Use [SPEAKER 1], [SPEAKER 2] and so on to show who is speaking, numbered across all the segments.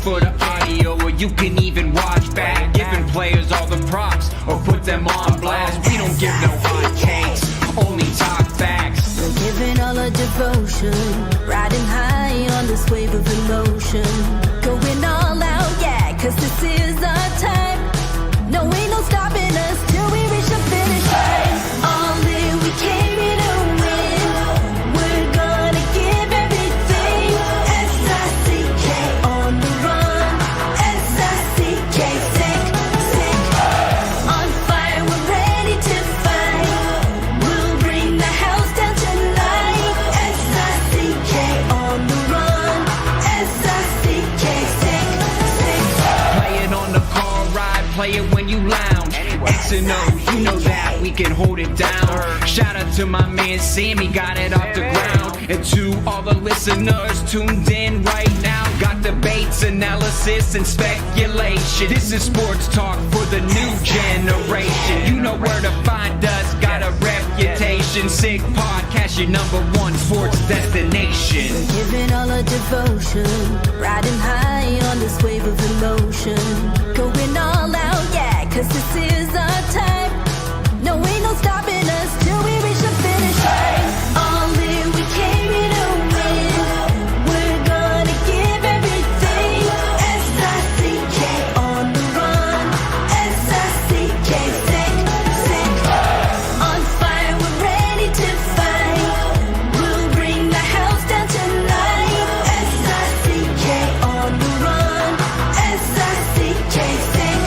[SPEAKER 1] for the audio, or you can even watch back. Giving players all the props, or put them on blast. We don't give no hot takes, only talk facts.
[SPEAKER 2] We're giving all our devotion, riding high on this wave of emotion. Going all out, yeah, cause this is our time. No, ain't no stopping us till we reach the finish line. All in, we came here to win. We're gonna give everything. S-I-C-K on the run. S-I-C-K, sick, sick. On fire, we're ready to fight. We'll bring the house down tonight. S-I-C-K on the run. S-I-C-K, sick, sick.
[SPEAKER 1] Play it on the car ride, play it when you lounge. X and O, you know that we can hold it down. Shout out to my man Sammy, got it off the ground. And to all the listeners tuned in right now, got debates, analysis, and speculation. This is sports talk for the new generation. You know where to find us, got a reputation. Sick podcast, your #1 sports destination.
[SPEAKER 2] We're giving all our devotion, riding high on this wave of emotion. Going all out, yeah, cause this is our time. No, ain't no stopping us till we reach the finish line. All in, we came here to win. We're gonna give everything. S-I-C-K on the run. S-I-C-K, sick, sick. On fire, we're ready to fight. We'll bring the house down tonight. S-I-C-K on the run. S-I-C-K, sick,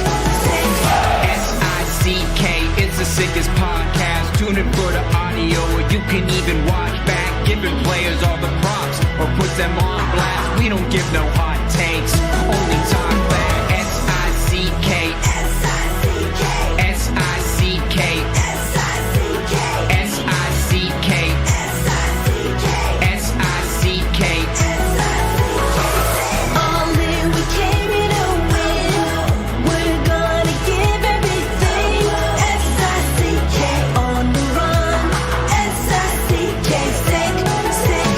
[SPEAKER 2] sick.
[SPEAKER 1] S-I-C-K is the sickest podcast. Tune in for the audio, or you can even watch back. Giving players all the props, or put them on blast. We don't give no hot takes, only talk back. S-I-C-K,
[SPEAKER 2] S-I-C-K,
[SPEAKER 1] S-I-C-K,
[SPEAKER 2] S-I-C-K,
[SPEAKER 1] S-I-C-K,
[SPEAKER 2] S-I-C-K,
[SPEAKER 1] S-I-C-K.
[SPEAKER 2] all in, we came here to win. We're gonna give everything. S-I-C-K on the run. S-I-C-K, sick, sick.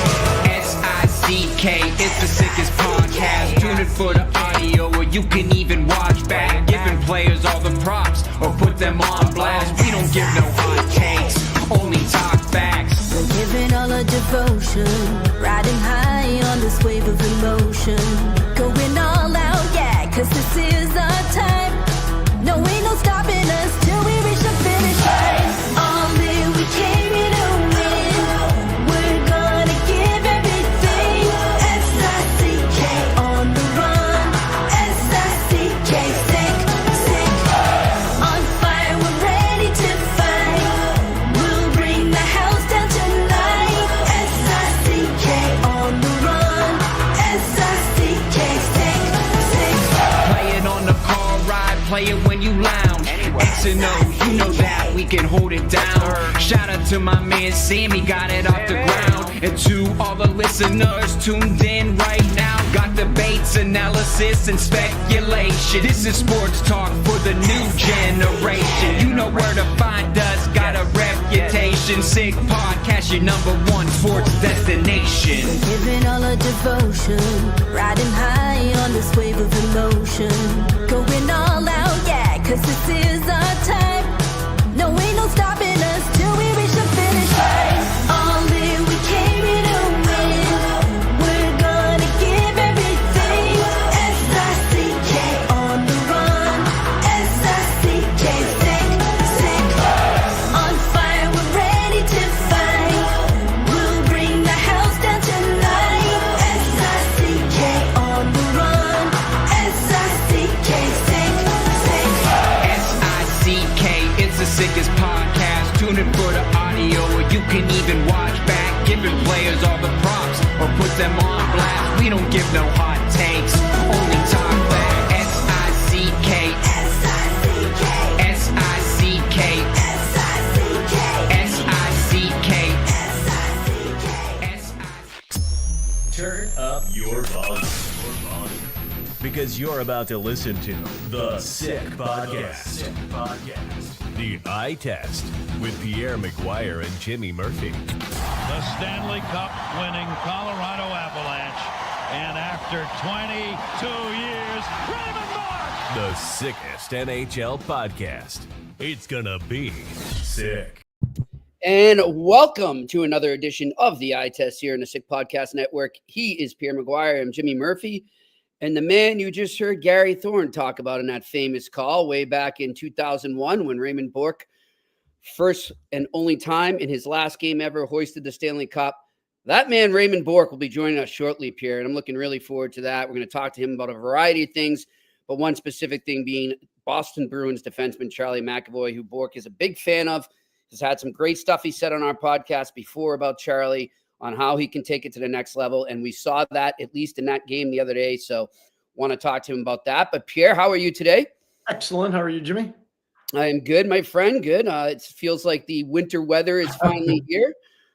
[SPEAKER 1] S-I-C-K is the sickest podcast. Tune in for the audio, or you can even watch back. Giving players all the props, or put them on blast. We don't give no hot takes, only talk facts.
[SPEAKER 2] We're giving all our devotion, riding high on this wave of emotion. Going all out, yeah, cause this is our time. No, ain't no stopping us till we reach the finish line. All in, we came here to win. We're gonna give everything. S-I-C-K on the run. S-I-C-K, sick, sick. On fire, we're ready to fight. We'll bring the house down tonight. S-I-C-K on the run. S-I-C-K, sick, sick.
[SPEAKER 1] Play it on the car ride, play it when you lounge. X and O, you know that we can hold it down. Shout out to my man Sammy, got it off the ground. And to all the listeners tuned in right now, got debates, analysis, and speculation. This is sports talk for the new generation. You know where to find us, got a reputation. Sick podcast, your #1 sports destination.
[SPEAKER 2] We're giving all our devotion, riding high on this wave of emotion. Going all out, yeah, cause this is our time. No, ain't no stopping us till we reach the finish line. All in, we came here to win. We're gonna give everything. S-I-C-K on the run. S-I-C-K, sick, sick. On fire, we're ready to fight. We'll bring the house down tonight. S-I-C-K on the run. S-I-C-K, sick, sick.
[SPEAKER 1] S-I-C-K is the sickest podcast. Tune in for the audio, or you can even watch back. Giving players all the props, or put them on blast. We don't give no hot takes, only talk back. S-I-C-K,
[SPEAKER 2] S-I-C-K,
[SPEAKER 1] S-I-C-K,
[SPEAKER 2] S-I-C-K,
[SPEAKER 1] S-I-C-K,
[SPEAKER 2] S-I-C-K.
[SPEAKER 3] Turn up your volume. Because you're about to listen to The Sick Podcast. The Eye Test with Pierre, McGuire, and Jimmy Murphy.
[SPEAKER 4] The Stanley Cup winning Colorado Avalanche. And after 22 years,
[SPEAKER 3] The sickest NHL podcast. It's gonna be sick.
[SPEAKER 5] And welcome to another edition of the Eye Test here in the Sick Podcast Network. He is Pierre McGuire. I'm Jimmy Murphy. And the man you just heard Gary Thorne talk about in that famous call way back in 2001 when Ray Bourque, first and only time in his last game ever, hoisted the Stanley Cup. That man, Raymond Bourque, will be joining us shortly, Pierre, and I'm looking really forward to that. We're going to talk to him about a variety of things, but one specific thing being Boston Bruins defenseman Charlie McAvoy, who Bourque is a big fan of. Has had some great stuff he said on our podcast before about Charlie on how he can take it to the next level. And we saw that at least in that game the other day. So want to talk to him about that. But Pierre, how are you today?
[SPEAKER 6] Excellent. How are you, Jimmy?
[SPEAKER 5] I am good, my friend. Good. It feels like the winter weather is finally here.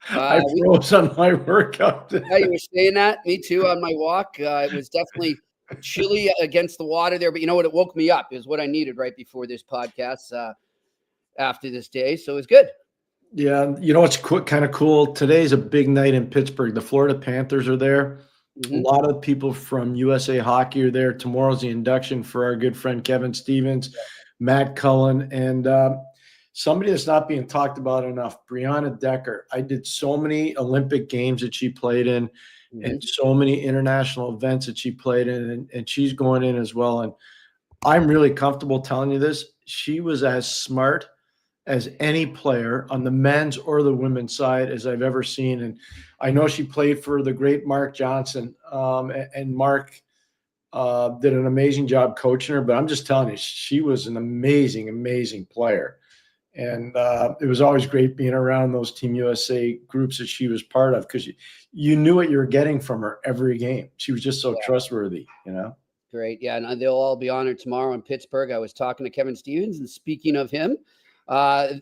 [SPEAKER 6] I froze on my workout.
[SPEAKER 5] Yeah, you were saying that. Me too on my walk. It was definitely chilly against the water there. But you know what? It woke me up. It was what I needed right before this podcast. After this day, so it's good.
[SPEAKER 6] Yeah, you know what's kind of cool? Today's a big night in Pittsburgh. The Florida Panthers are there. Mm-hmm. A lot of people from USA Hockey are there. Tomorrow's the induction for our good friend Kevin Stevens, Matt Cullen, and somebody that's not being talked about enough, Brianna Decker. I did so many Olympic games that she played in, mm-hmm. and so many international events that she played in, and she's going in as well. And I'm really comfortable telling you this. She was as smart as any player on the men's or the women's side as I've ever seen. And I know she played for the great Mark Johnson, and Mark did an amazing job coaching her, but I'm just telling you, she was an amazing, amazing player. And it was always great being around those Team USA groups that she was part of, because you knew what you were getting from her every game. She was just so trustworthy, you know?
[SPEAKER 5] Great. Yeah, and they'll all be honored tomorrow in Pittsburgh. I was talking to Kevin Stevens, and speaking of him,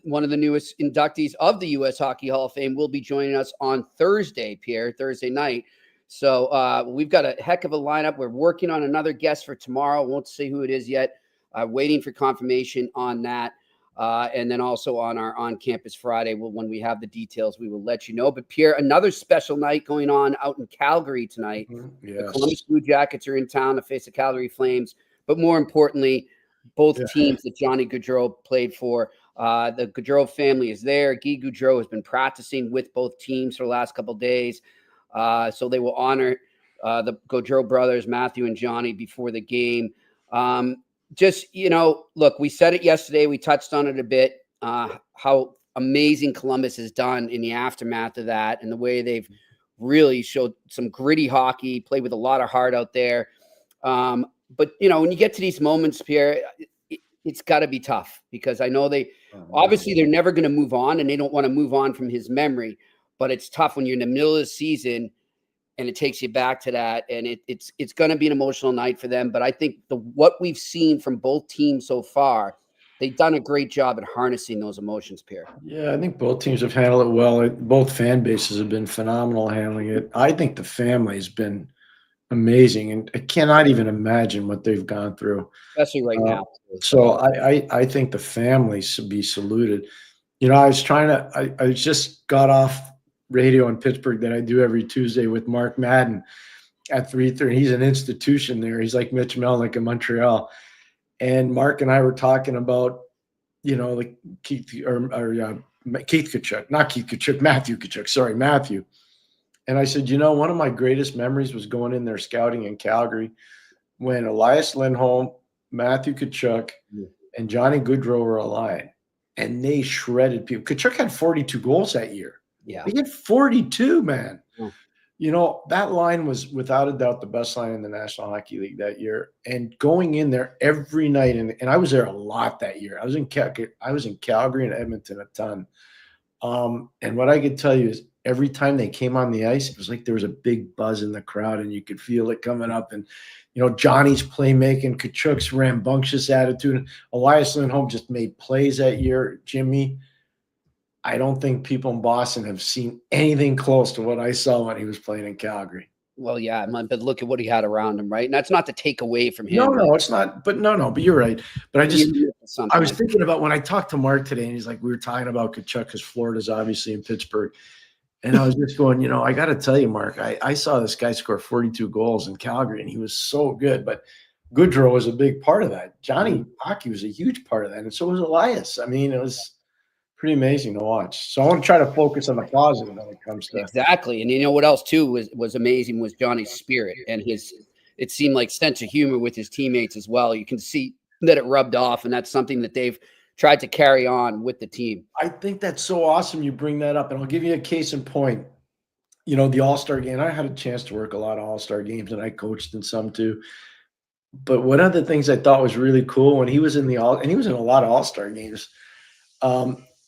[SPEAKER 5] one of the newest inductees of the U.S. Hockey Hall of Fame will be joining us on Thursday, Pierre, Thursday night. So we've got a heck of a lineup. We're working on another guest for tomorrow. Won't say who it is yet. Waiting for confirmation on that. And then also on our on-campus Friday, when we have the details, we will let you know. But Pierre, another special night going on out in Calgary tonight.
[SPEAKER 6] Mm-hmm. Yes.
[SPEAKER 5] The Columbus Blue Jackets are in town to face the Calgary Flames. But more importantly, both teams that Johnny Gaudreau played for. The Gaudreau family is there. Guy Gaudreau has been practicing with both teams for the last couple of days. So they will honor the Gaudreau brothers, Matthew and Johnny, before the game. Just, you know, look, we said it yesterday. We touched on it a bit, how amazing Columbus has done in the aftermath of that, and the way they've really showed some gritty hockey, played with a lot of heart out there. But, you know, when you get to these moments, Pierre, it's got to be tough, because I know obviously they're never going to move on, and they don't want to move on from his memory. But it's tough when you're in the middle of the season and it takes you back to that. And it's going to be an emotional night for them. But I think what we've seen from both teams so far, they've done a great job at harnessing those emotions, Pierre.
[SPEAKER 6] Yeah, I think both teams have handled it well. Both fan bases have been phenomenal handling it. I think the family has been amazing, and I cannot even imagine what they've gone through,
[SPEAKER 5] especially right now.
[SPEAKER 6] So I think the family should be saluted. You know, I just got off radio in Pittsburgh that I do every Tuesday with Mark Madden at 3:30. He's an institution there. He's like Mitch Melnick in Montreal. And Mark and I were talking about, you know, like Keith Tkachuk, not Keith Tkachuk, Matthew Tkachuk. Sorry, Matthew. And I said, you know, one of my greatest memories was going in there scouting in Calgary when Elias Lindholm, Matthew Tkachuk, and Johnny Gaudreau were aligned, and they shredded people. Tkachuk had 42 goals that year.
[SPEAKER 5] Yeah,
[SPEAKER 6] he had 42, man. You know, that line was without a doubt the best line in the National Hockey League that year. And going in there every night, and I was there a lot that year. I was in Calgary and Edmonton a ton. And what I could tell you is every time they came on the ice, it was like there was a big buzz in the crowd, and you could feel it coming up. And, you know, Johnny's playmaking, Tkachuk's rambunctious attitude. Elias Lindholm just made plays that year. Jimmy, I don't think people in Boston have seen anything close to what I saw when he was playing in Calgary.
[SPEAKER 5] Well, yeah, but look at what he had around him, right? And that's not to take away from him.
[SPEAKER 6] No, it's not. But but you're right. But I was thinking about when I talked to Mark today, and he's like, we were talking about Tkachuk because Florida's obviously in Pittsburgh. And I was just going, you know, I got to tell you, Mark, I saw this guy score 42 goals in Calgary, and he was so good. But Gaudreau was a big part of that. Johnny Hockey was a huge part of that, and so was Elias. I mean, it was pretty amazing to watch. So I want to try to focus on the positive when it comes to
[SPEAKER 5] Exactly. And you know what else too was amazing was Johnny's spirit and it seemed like sense of humor with his teammates as well. You can see that it rubbed off, and that's something that they've tried to carry on with the team.
[SPEAKER 6] I think that's so awesome you bring that up, and I'll give you a case in point. You know, the All-Star game, I had a chance to work a lot of All-Star games, and I coached in some too. But one of the things I thought was really cool when he was in he was in a lot of All-Star games.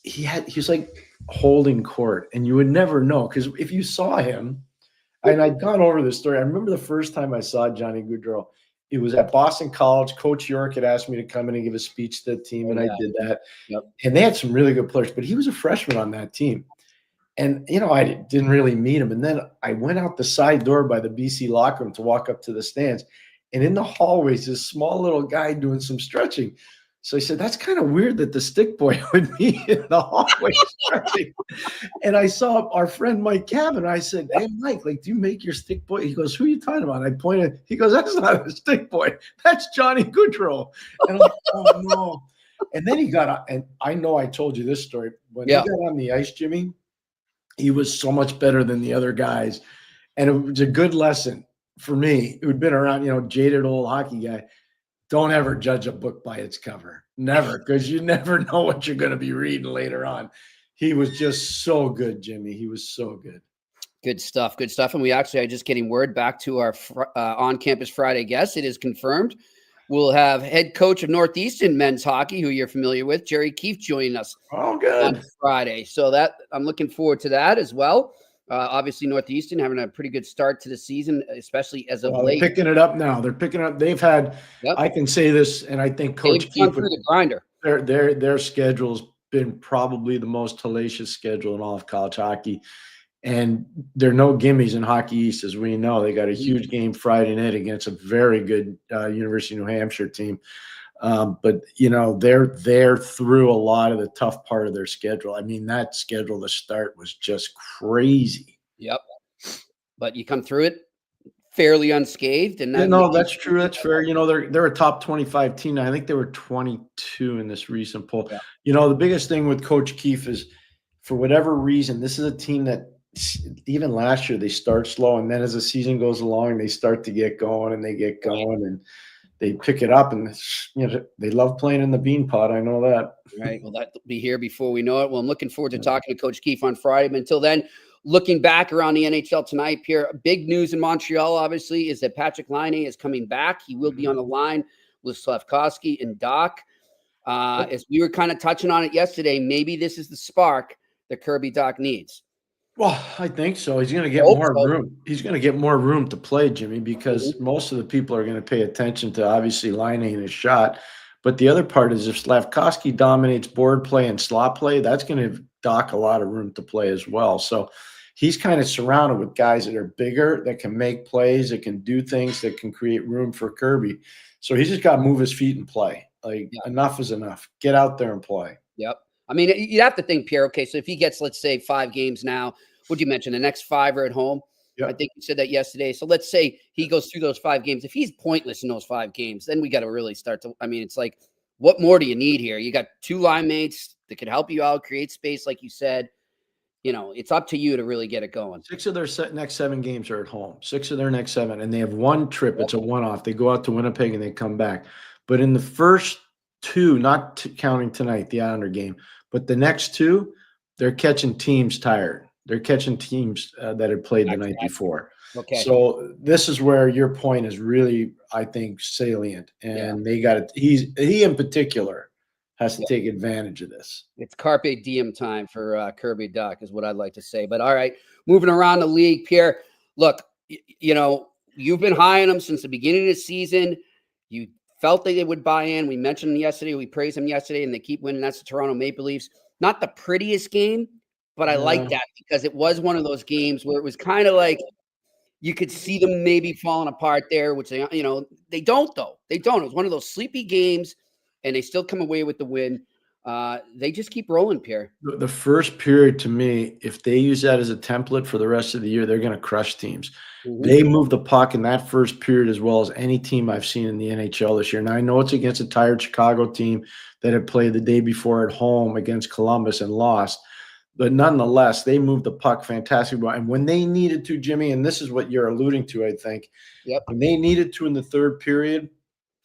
[SPEAKER 6] He was like holding court, and you would never know, because if you saw him, and I'd gone over this story. I remember the first time I saw Johnny Gaudreau. It was at Boston College. Coach York had asked me to come in and give a speech to the team, and I did that.
[SPEAKER 5] Yep.
[SPEAKER 6] And they had some really good players, but he was a freshman on that team. And, you know, I didn't really meet him. And then I went out the side door by the BC locker room to walk up to the stands. And in the hallways, this small little guy doing some stretching. So I said, that's kind of weird that the stick boy would be in the hallway stretching. And I saw our friend Mike Cabin. I said, hey, Mike, like, do you make your stick boy? He goes, who are you talking about? I pointed. He goes, that's not a stick boy. That's Johnny Gaudreau. And I'm like, oh, no. And then he got – and I know I told you this story. When he got on the ice, Jimmy, he was so much better than the other guys. And it was a good lesson for me, who'd been around, you know, jaded old hockey guy. Don't ever judge a book by its cover. Never, because you never know what you're going to be reading later on. He was just so good, Jimmy. He was so good.
[SPEAKER 5] Good stuff. Good stuff. And we actually are just getting word back to our on-campus Friday guest. It is confirmed. We'll have head coach of Northeastern men's hockey, who you're familiar with, Jerry Keefe, joining us on Friday. So that I'm looking forward to that as well. Obviously, Northeastern having a pretty good start to the season, especially as of late.
[SPEAKER 6] They're picking it up now. They're picking up. They've had. I can say this, and I think Coach Keefe
[SPEAKER 5] through the grinder.
[SPEAKER 6] Their schedule's been probably the most hellacious schedule in all of college hockey, and there are no gimmies in Hockey East, as we know. They got a huge game Friday night against a very good University of New Hampshire team. But, you know, they're through a lot of the tough part of their schedule. I mean, that schedule to start was just crazy.
[SPEAKER 5] Yep. But you come through it fairly unscathed. And
[SPEAKER 6] no, that's true. That's fair. You know, they're a top 25 team. I think they were 22 in this recent poll. Yeah. You know, the biggest thing with Coach Keefe is, for whatever reason, this is a team that even last year they start slow, and then as the season goes along, they start to get going, and they get going, and they pick it up, and you know, they love playing in the bean pot. I know that.
[SPEAKER 5] Right. Well, that'll be here before we know it. Well, I'm looking forward to talking to Coach Keefe on Friday. But until then, looking back around the NHL tonight, Pierre, big news in Montreal, obviously, is that Patrick Laine is coming back. He will be on the line with Slafkovsky and Doc. As we were kind of touching on it yesterday, maybe this is the spark that Kirby Doc needs.
[SPEAKER 6] Well, I think so. He's going to get more room. He's going to get more room to play, Jimmy, because most of the people are going to pay attention to, obviously, Laine and his shot. But the other part is, if Slafkovsky dominates board play and slot play, that's going to give Doc a lot of room to play as well. So he's kind of surrounded with guys that are bigger, that can make plays, that can do things, that can create room for Kirby. So he's just got to move his feet and play. Like, enough is enough. Get out there and play.
[SPEAKER 5] Yep. I mean, you have to think, Pierre, okay, so if he gets, let's say, 5 games now, what'd you mention? The next 5 are at home? Yep. I think you said that yesterday. So let's say he goes through those 5 games. If he's pointless in those 5 games, then we got to really start to – I mean, it's like, what more do you need here? You got 2 line mates that can help you out, create space, like you said. You know, it's up to you to really get it going.
[SPEAKER 6] 6 of their next 7 games are at home. 6 of their next 7. And they have 1 trip. It's a one-off. They go out to Winnipeg and they come back. But in the first 2, not counting tonight, the Islander game, but the next 2, they're catching teams tired. They're catching teams that had played the night before. Okay. So this is where your point is really, I think, salient. And they got it. He in particular has to take advantage of this.
[SPEAKER 5] It's carpe diem time for Kirby Doc is what I'd like to say. But all right, moving around the league, Pierre, look, you know, you've been high on them since the beginning of the season. You felt that they would buy in. We mentioned them yesterday. We praised them yesterday, and they keep winning. That's the Toronto Maple Leafs. Not the prettiest game, but I like that because it was one of those games where it was kind of like you could see them maybe falling apart there, which they, you know, they don't though. They don't. It was one of those sleepy games, and they still come away with the win. They just keep rolling, Pierre.
[SPEAKER 6] The first period, to me, if they use that as a template for the rest of the year, they're going to crush teams. They move the puck in that first period as well as any team I've seen in the NHL this year. Now, I know it's against a tired Chicago team that had played the day before at home against Columbus and lost. But nonetheless, they moved the puck fantastically well. And when they needed to, Jimmy, and this is what you're alluding to, I think, when they needed to in the third period,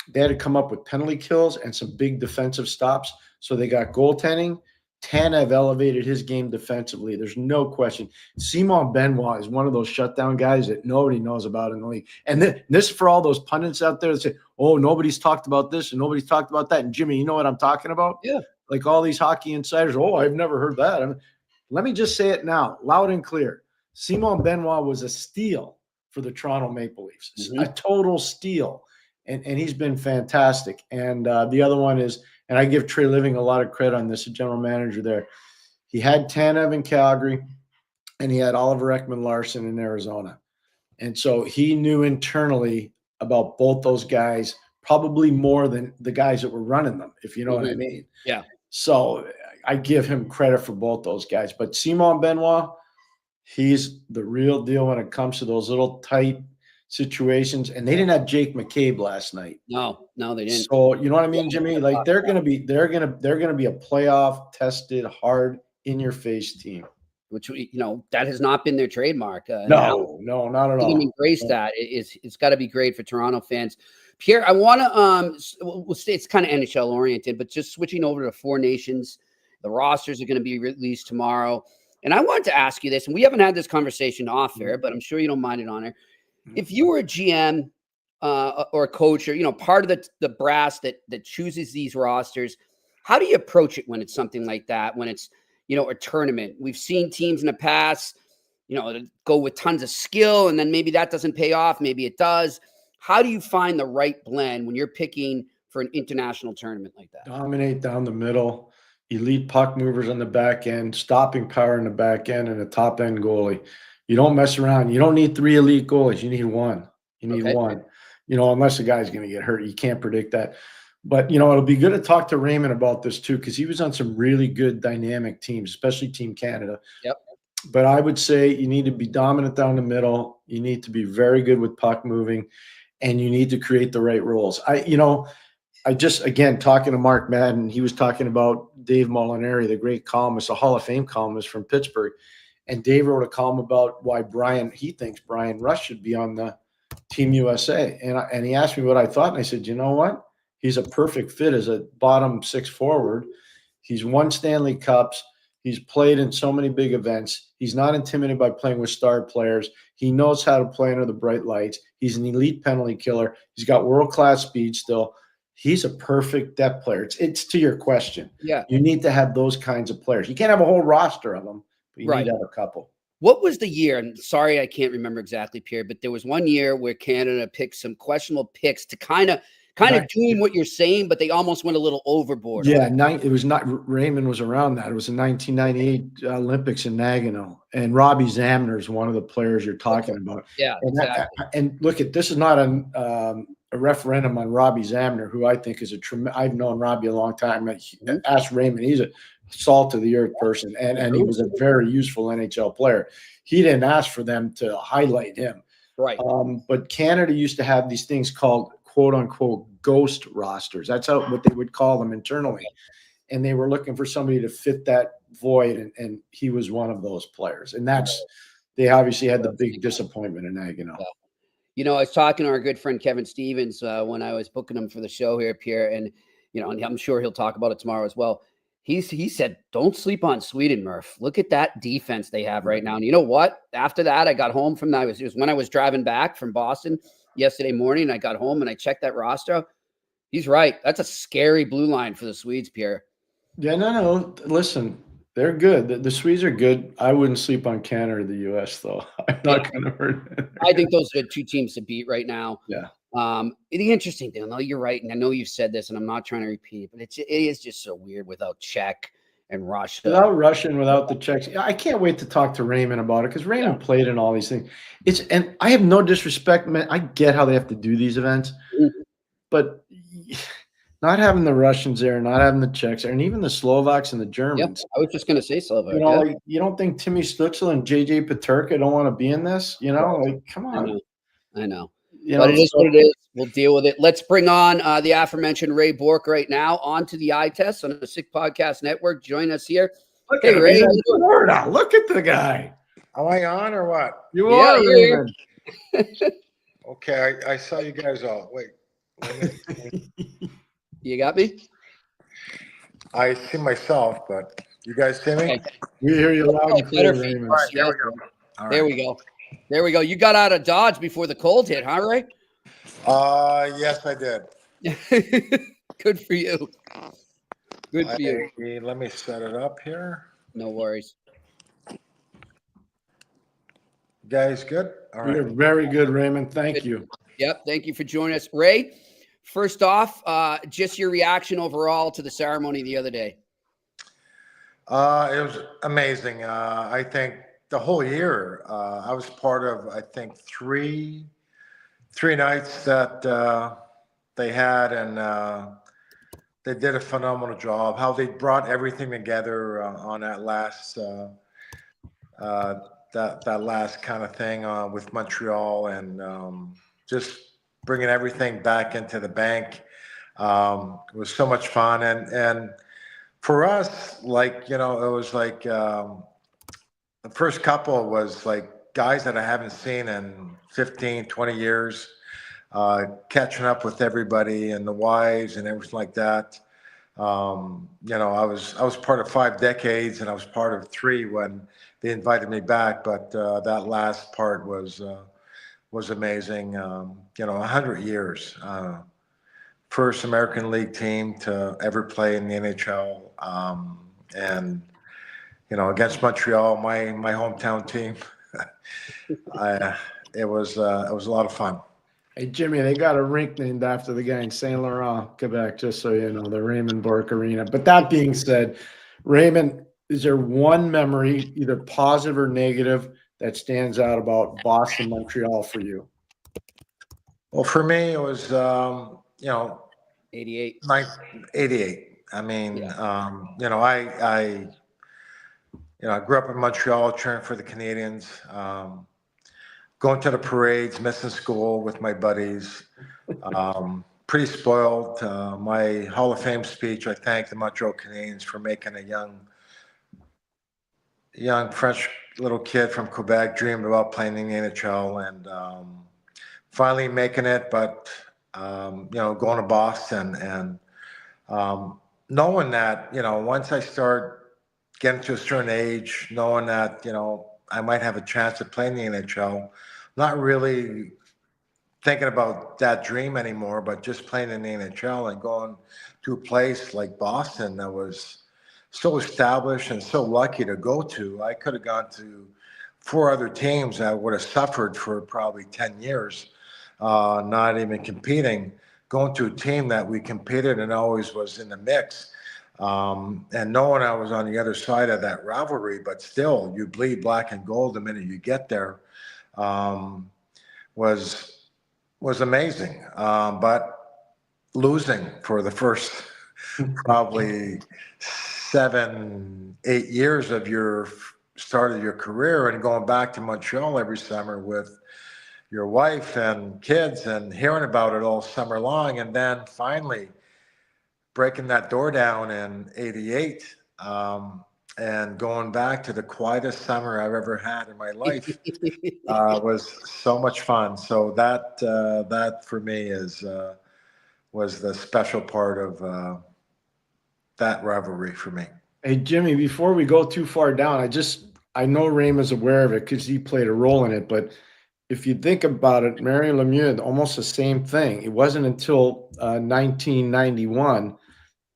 [SPEAKER 6] they had to come up with penalty kills and some big defensive stops. So they got goaltending. Tanev elevated his game defensively. There's no question. Simon Benoit is one of those shutdown guys that nobody knows about in the league. And this for all those pundits out there that say, oh, nobody's talked about this and nobody's talked about that. And Jimmy, you know what I'm talking about?
[SPEAKER 5] Yeah.
[SPEAKER 6] Like all these hockey insiders, oh, I've never heard that. I mean, let me just say it now, loud and clear. Simon Benoit was a steal for the Toronto Maple Leafs, a total steal. And he's been fantastic. And the other one is, and I give Trey Living a lot of credit on this, the general manager there. He had Tanev in Calgary, and he had Oliver Ekman-Larsson in Arizona. And so he knew internally about both those guys, probably more than the guys that were running them, if you know what I mean.
[SPEAKER 5] Yeah.
[SPEAKER 6] So I give him credit for both those guys. But Simon Benoit, he's the real deal when it comes to those little tight situations. And they didn't have Jake McCabe last night.
[SPEAKER 5] No, they didn't.
[SPEAKER 6] So you know what I mean, Jimmy? Like they're gonna be a playoff tested, hard, in your face team.
[SPEAKER 5] Which that has not been their trademark.
[SPEAKER 6] No, not at all.
[SPEAKER 5] They embrace that. It's got to be great for Toronto fans. Pierre, I want to we'll say it's kind of NHL oriented, but just switching over to Four Nations. The rosters are going to be released tomorrow, and I wanted to ask you this, and we haven't had this conversation off air, but I'm sure you don't mind it on air. If you were a GM or a coach or, part of the brass that chooses these rosters, how do you approach it when it's something like that, when it's, a tournament? We've seen teams in the past, go with tons of skill, and then maybe that doesn't pay off. Maybe it does. How do you find the right blend when you're picking for an international tournament like that?
[SPEAKER 6] Dominate down the middle, elite puck movers on the back end, stopping power in the back end, and a top end goalie. You don't mess around. You don't need 3 elite goalies. You need one. You need one. Unless the guy's going to get hurt. You can't predict that. But, it'll be good to talk to Raymond about this too, because he was on some really good dynamic teams, especially Team Canada.
[SPEAKER 5] Yep.
[SPEAKER 6] But I would say you need to be dominant down the middle. You need to be very good with puck moving, and you need to create the right roles. I just, again, talking to Mark Madden, he was talking about Dave Molinari, the great columnist, a Hall of Fame columnist from Pittsburgh. And Dave wrote a column about why he thinks Brian Rush should be on the Team USA. And he asked me what I thought. And I said, you know what? He's a perfect fit as a bottom 6 forward. He's won Stanley Cups. He's played in so many big events. He's not intimidated by playing with star players. He knows how to play under the bright lights. He's an elite penalty killer. He's got world-class speed still. He's a perfect depth player. It's to your question.
[SPEAKER 5] Yeah.
[SPEAKER 6] You need to have those kinds of players. You can't have a whole roster of them. You need to have a couple.
[SPEAKER 5] What was the year? And sorry, I can't remember exactly, Pierre, but there was one year where Canada picked some questionable picks to kind of doing what you're saying, but they almost went a little overboard.
[SPEAKER 6] Yeah, it was not Raymond was around that. It was the 1998 Olympics in Nagano, and Robbie Zamner is one of the players you're talking about.
[SPEAKER 5] Yeah, exactly.
[SPEAKER 6] And look, this is not a referendum on Robbie Zamner, who I think is I've known Robbie a long time. Ask Raymond; he's a salt of the earth person, and he was a very useful NHL player. He didn't ask for them to highlight him,
[SPEAKER 5] right?
[SPEAKER 6] But Canada used to have these things called "quote unquote" ghost rosters. That's what they would call them internally, and they were looking for somebody to fit that void, and he was one of those players. And they obviously had the big disappointment in Nagano.
[SPEAKER 5] I was talking to our good friend Kevin Stevens when I was booking him for the show here, Pierre, and and I'm sure he'll talk about it tomorrow as well. He said, don't sleep on Sweden, Murph. Look at that defense they have right now. And you know what? After that, I got home from that. It was when I was driving back from Boston yesterday morning. I got home and I checked that roster. He's right. That's a scary blue line for the Swedes, Pierre.
[SPEAKER 6] Yeah, no. Listen, they're good. The Swedes are good. I wouldn't sleep on Canada or the U.S., though. I'm not going to hurt it.
[SPEAKER 5] I think those are the 2 teams to beat right now.
[SPEAKER 6] Yeah.
[SPEAKER 5] The interesting thing, though, you're right, and I know you've said this, and I'm not trying to repeat it, but it is just so weird without Czech and Russia.
[SPEAKER 6] Without Russian, without the Czechs. I can't wait to talk to Raymond about it, because Raymond played in all these things. And I have no disrespect, man. I get how they have to do these events, but not having the Russians there, not having the Czechs there, and even the Slovaks and the
[SPEAKER 5] Yep,
[SPEAKER 6] Germans.
[SPEAKER 5] I was just going to say Slovak.
[SPEAKER 6] You know,
[SPEAKER 5] Yeah.
[SPEAKER 6] like, you don't think Timmy Stützle and JJ Peterka don't want to be in this? You know, like, come
[SPEAKER 5] I
[SPEAKER 6] on.
[SPEAKER 5] know. I know.
[SPEAKER 6] You
[SPEAKER 5] But
[SPEAKER 6] know,
[SPEAKER 5] it is
[SPEAKER 6] so-
[SPEAKER 5] what it is. We'll deal with it. Let's bring on the aforementioned Ray Bourque right now onto the eye test on the Sick Podcast Network. Join us here.
[SPEAKER 6] Look
[SPEAKER 5] Hey,
[SPEAKER 6] at him.
[SPEAKER 5] Ray.
[SPEAKER 6] He's
[SPEAKER 5] how
[SPEAKER 6] in
[SPEAKER 5] you doing?
[SPEAKER 6] Florida. Look at the guy.
[SPEAKER 7] Am I on or what?
[SPEAKER 6] You
[SPEAKER 5] Yeah,
[SPEAKER 6] are,
[SPEAKER 5] you're here.
[SPEAKER 6] Raymond.
[SPEAKER 7] Okay, I saw you guys all. Wait.
[SPEAKER 5] You got me?
[SPEAKER 7] I see myself, but you guys see me?
[SPEAKER 5] Okay.
[SPEAKER 6] We hear you loud and clear,
[SPEAKER 5] Better for you.
[SPEAKER 6] Raymond.
[SPEAKER 7] All right, there we go. All
[SPEAKER 5] There
[SPEAKER 7] right.
[SPEAKER 5] we go. There we go. You got out of Dodge before the cold hit, huh, Ray?
[SPEAKER 7] Yes, I did.
[SPEAKER 5] Good for you. Good for you.
[SPEAKER 7] Let me set it up here.
[SPEAKER 5] No worries.
[SPEAKER 7] You guys good? All
[SPEAKER 6] You're
[SPEAKER 7] right.
[SPEAKER 6] very good, Raymond. Thank you.
[SPEAKER 5] Yep. Thank you for joining us. Ray, first off, just your reaction overall to the ceremony the other day.
[SPEAKER 7] It was amazing. I think the whole year, I was part of, I think, three nights that they had, and they did a phenomenal job. How they brought everything together on that last that last kind of thing with Montreal, and just bringing everything back into the bank. It was so much fun, and for us, like, you know, it was like the first couple was like guys that I haven't seen in 15, 20 years, catching up with everybody and the wives and everything like that. You know, I was part of 5 decades, and I was part of 3 when they invited me back. But that last part was amazing. You know, 100 years. First American League team to ever play in the NHL, and you know, against Montreal, my hometown team. It was a lot of fun.
[SPEAKER 6] Hey, Jimmy, they got a rink named after the guy in Saint Laurent, Quebec, just so you know, the Raymond Bourque Arena. But that being said, Raymond, is there one memory, either positive or negative, that stands out about Boston-Montreal for you?
[SPEAKER 7] Well, for me, it was you know,
[SPEAKER 5] 88.
[SPEAKER 7] 88. I mean,
[SPEAKER 5] Yeah.
[SPEAKER 7] you know, I grew up in Montreal, cheering for the Canadians, going to the parades, missing school with my buddies. Pretty spoiled. My Hall of Fame speech, I thanked the Montreal Canadiens for making a young French little kid from Quebec dream about playing in the NHL, and finally making it. But you know, going to Boston, and knowing that, you know, once I start getting to a certain age, knowing that, you know, I might have a chance to play in the NHL, not really thinking about that dream anymore, but just playing in the NHL and going to a place like Boston that was so established and so lucky to go to. I could have gone to 4 other teams that would have suffered for probably 10 years, not even competing. Going to a team that we competed and always was in the mix, and knowing I was on the other side of that rivalry, but still you bleed black and gold the minute you get there, was amazing. But losing for the first probably 7-8 years of your start of your career, and going back to Montreal every summer with your wife and kids and hearing about it all summer long, and then finally breaking that door down in 88, and going back to the quietest summer I've ever had in my life, was so much fun. So that for me was the special part of that rivalry for me.
[SPEAKER 6] Hey, Jimmy, before we go too far down, I know Raymond's aware of it because he played a role in it, but if you think about it, Mario Lemieux, almost the same thing. It wasn't until 1991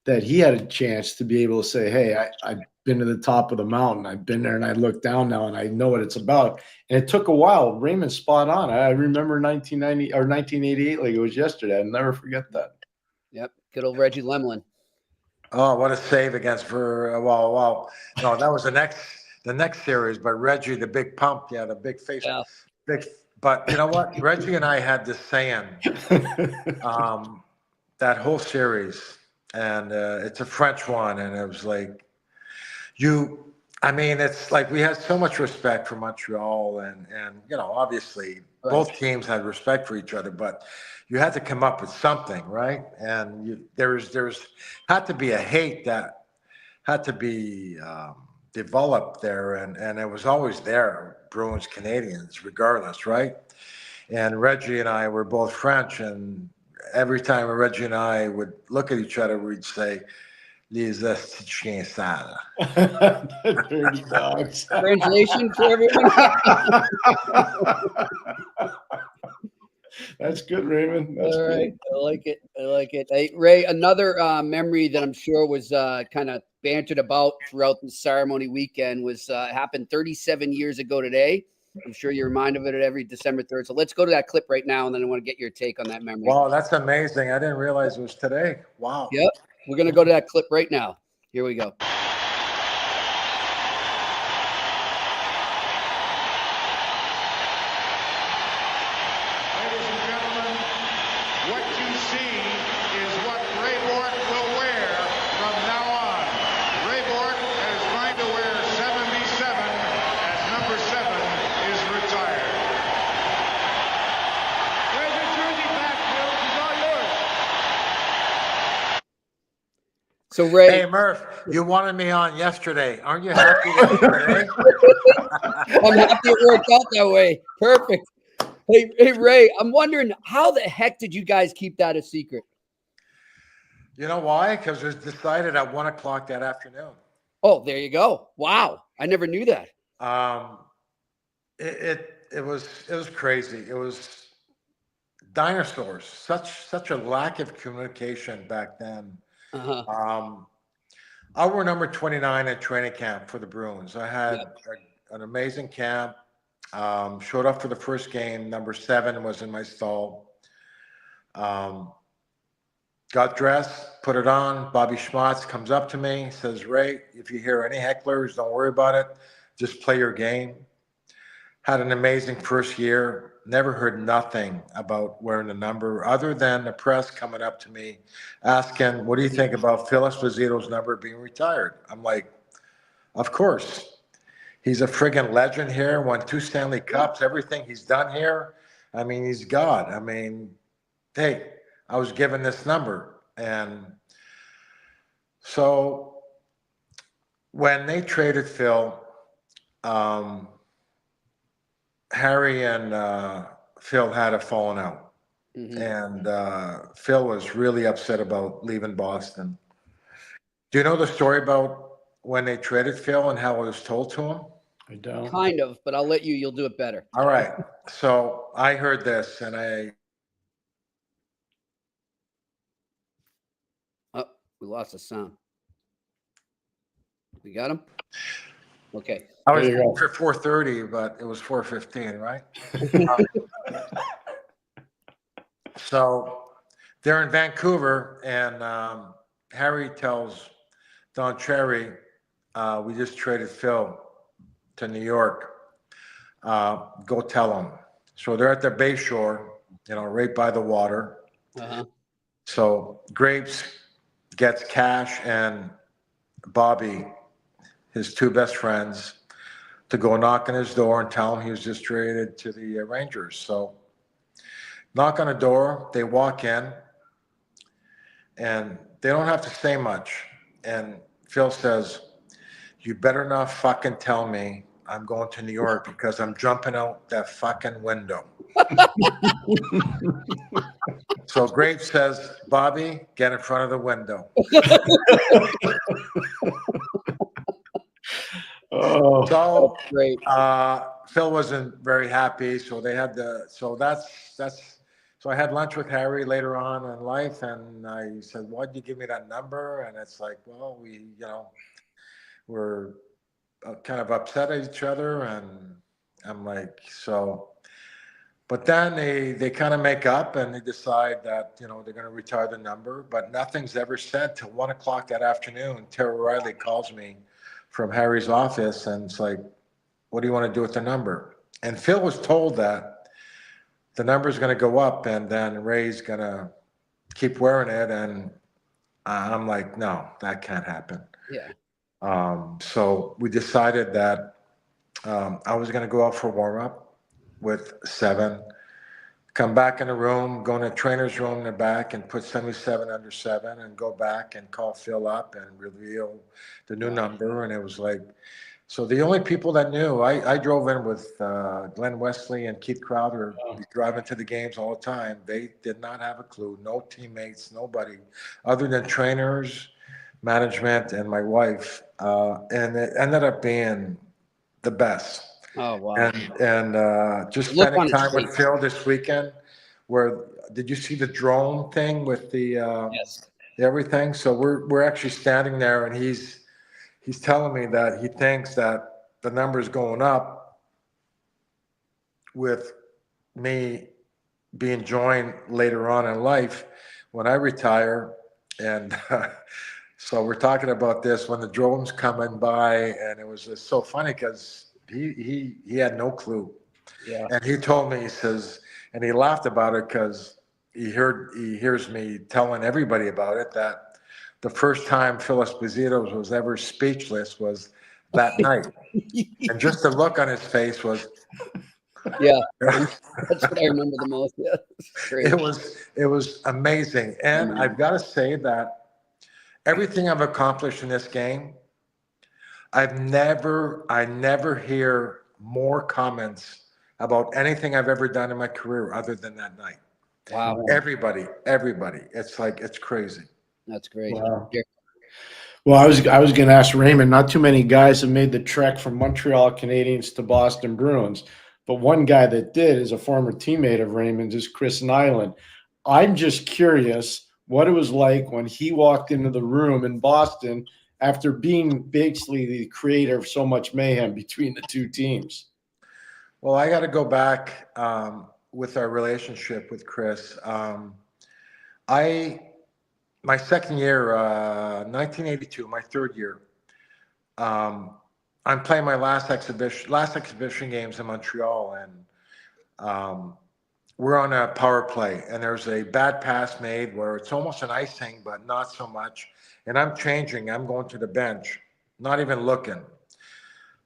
[SPEAKER 6] that he had a chance to be able to say, hey, I've been to the top of the mountain. I've been there, and I look down now, and I know what it's about. And it took a while. Raymond's spot on. I remember 1990 or 1988 like it was yesterday. I'll never forget that.
[SPEAKER 5] Yep. Good old Reggie Lemelin.
[SPEAKER 7] Oh, what a save against well, no, that was the next series, but Reggie, the big pump, yeah, the big face,
[SPEAKER 5] Yeah.
[SPEAKER 7] big. But you know what? Reggie and I had this saying, that whole series, and it's a French one, and it was like it's like we had so much respect for Montreal, and obviously both teams had respect for each other, but you had to come up with something, right? And there's had to be a hate that had to be developed there, and it was always there, Bruins, Canadians, regardless, right? And Reggie and I were both French, and every time Reggie and I would look at each other, we'd say, "Les chiens sales."
[SPEAKER 6] Dirty dogs.
[SPEAKER 5] Translation for everyone.
[SPEAKER 6] That's good, Raymond. That's
[SPEAKER 5] All right.
[SPEAKER 6] good.
[SPEAKER 5] I like it. I like it. Hey, Ray, another memory that I'm sure was kind of bantered about throughout the ceremony weekend was happened 37 years ago today. I'm sure you're reminded of it every December 3rd. So let's go to that clip right now, and then I want to get your take on that memory.
[SPEAKER 7] Wow, that's amazing. I didn't realize it was today. Wow.
[SPEAKER 5] Yep. We're going to go to that clip right now. Here we go.
[SPEAKER 4] Ladies and gentlemen, what you see is what Ray Bourque will wear from now on. Ray Bourque is going to wear 77 as number 7 is retired. Where's your jersey back, Phil? It's all yours.
[SPEAKER 5] So, Ray.
[SPEAKER 7] Hey, Murph, you wanted me on yesterday. Aren't you happy with me today?
[SPEAKER 5] I'm happy it worked out that way. Perfect. Hey, Ray, I'm wondering, how the heck did you guys keep that a secret?
[SPEAKER 7] You know why? Because it was decided at 1 o'clock that afternoon.
[SPEAKER 5] Oh, there you go. Wow. I never knew that.
[SPEAKER 7] It was crazy. It was dinosaurs. Such a lack of communication back then.
[SPEAKER 5] Uh-huh.
[SPEAKER 7] I wore number 29 at training camp for the Bruins. I had an amazing camp. Showed up for the first game. Number 7 was in my stall. Got dressed, put it on. Bobby Schmatz comes up to me, says, "Ray, if you hear any hecklers, don't worry about it. Just play your game." Had an amazing first year. Never heard nothing about wearing the number other than the press coming up to me asking, "What do you think about Phil Esposito's number being retired?" I'm like, of course. He's a friggin' legend here, won 2 Stanley Cups, everything he's done here. I mean, he's God. I mean, hey, I was given this number. And so when they traded Phil, Harry and Phil had a falling out.
[SPEAKER 5] Mm-hmm.
[SPEAKER 7] And Phil was really upset about leaving Boston. Do you know the story about when they traded Phil and how it was told to him?
[SPEAKER 6] I don't.
[SPEAKER 5] Kind of, but I'll let you. You'll do it better.
[SPEAKER 7] All right. So I heard this, and
[SPEAKER 5] we lost the sound. We got him? Okay.
[SPEAKER 7] I was
[SPEAKER 6] There you go.
[SPEAKER 7] for 4:30, but it was 4:15, right? So they're in Vancouver, and Harry tells Don Cherry, "We just traded Phil to New York. Go tell him." So they're at the Bayshore, right by the water.
[SPEAKER 5] Uh-huh.
[SPEAKER 7] So Grapes gets Cash and Bobby, his 2 best friends, to go knock on his door and tell him he was just traded to the Rangers. So knock on the door, they walk in, and they don't have to say much. And Phil says, "You better not fucking tell me I'm going to New York because I'm jumping out that fucking window." So Graves says, "Bobby, get in front of the window."
[SPEAKER 6] Oh,
[SPEAKER 7] So
[SPEAKER 5] Great.
[SPEAKER 7] Phil wasn't very happy. So they had so I had lunch with Harry later on in life, and I said, "Why'd you give me that number?" And it's like, well, we're kind of upset at each other, and I'm like, so. But then they kind of make up, and they decide that they're going to retire the number. But nothing's ever said till 1 o'clock that afternoon. Terry Riley calls me from Harry's office, and it's like, "What do you want to do with the number?" And Phil was told that the number is going to go up, and then Ray's going to keep wearing it. And I'm like, no, that can't happen.
[SPEAKER 5] Yeah.
[SPEAKER 7] So we decided that I was going to go out for warm up with 7, come back in the room, go in the trainer's room in the back and put 77 under 7 and go back and call Phil up and reveal the new number. And it was like, so the only people that knew, I drove in with Glenn Wesley and Keith Crowder, driving to the games all the time. They did not have a clue, no teammates, nobody other than trainers, management, and my wife. And it ended up being the best.
[SPEAKER 5] Oh, wow.
[SPEAKER 7] And just spending time with Phil this weekend. Where did you see the drone thing with the
[SPEAKER 5] yes.
[SPEAKER 7] everything? So we're actually standing there, and he's telling me that he thinks that the number's going up with me being joined later on in life when I retire. And so we're talking about this when the drone's coming by, and it was just so funny because he had no clue.
[SPEAKER 5] Yeah.
[SPEAKER 7] And he told me, he says, and he laughed about it because he hears me telling everybody about it, that the first time Phil Esposito was ever speechless was that night. And just the look on his face was,
[SPEAKER 5] yeah, that's what I remember the most. Yeah,
[SPEAKER 7] it was amazing. And I've got to say that everything I've accomplished in this game, I never hear more comments about anything I've ever done in my career other than that night.
[SPEAKER 5] Wow.
[SPEAKER 7] Everybody. It's like, it's crazy.
[SPEAKER 5] That's great.
[SPEAKER 6] Wow. Well, I was going to ask Raymond, not too many guys have made the trek from Montreal Canadiens to Boston Bruins, but one guy that did is a former teammate of Raymond's, is Chris Nilan. I'm just curious what it was like when he walked into the room in Boston after being basically the creator of so much mayhem between the two teams.
[SPEAKER 7] Well, I got to go back with our relationship with Chris. My second year, 1982, my third year, I'm playing my last exhibition games in Montreal, and we're on a power play, and there's a bad pass made where it's almost an icing, but not so much. And I'm changing. I'm going to the bench, not even looking.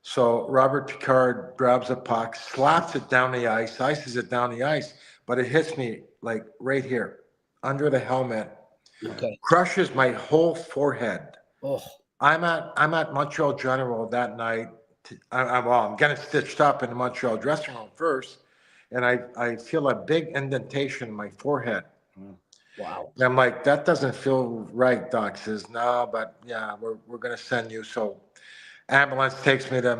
[SPEAKER 7] So Robert Picard grabs a puck, slaps it down the ice, ices it down the ice, but it hits me like right here, under the helmet.
[SPEAKER 5] Okay.
[SPEAKER 7] Crushes my whole forehead.
[SPEAKER 5] Oh.
[SPEAKER 7] I'm at Montreal General that night. I'm getting stitched up in the Montreal dressing room first, and I feel a big indentation in my forehead.
[SPEAKER 5] Wow.
[SPEAKER 7] And I'm like, that doesn't feel right. Doc says, no, but yeah, we're gonna send you. So ambulance takes me to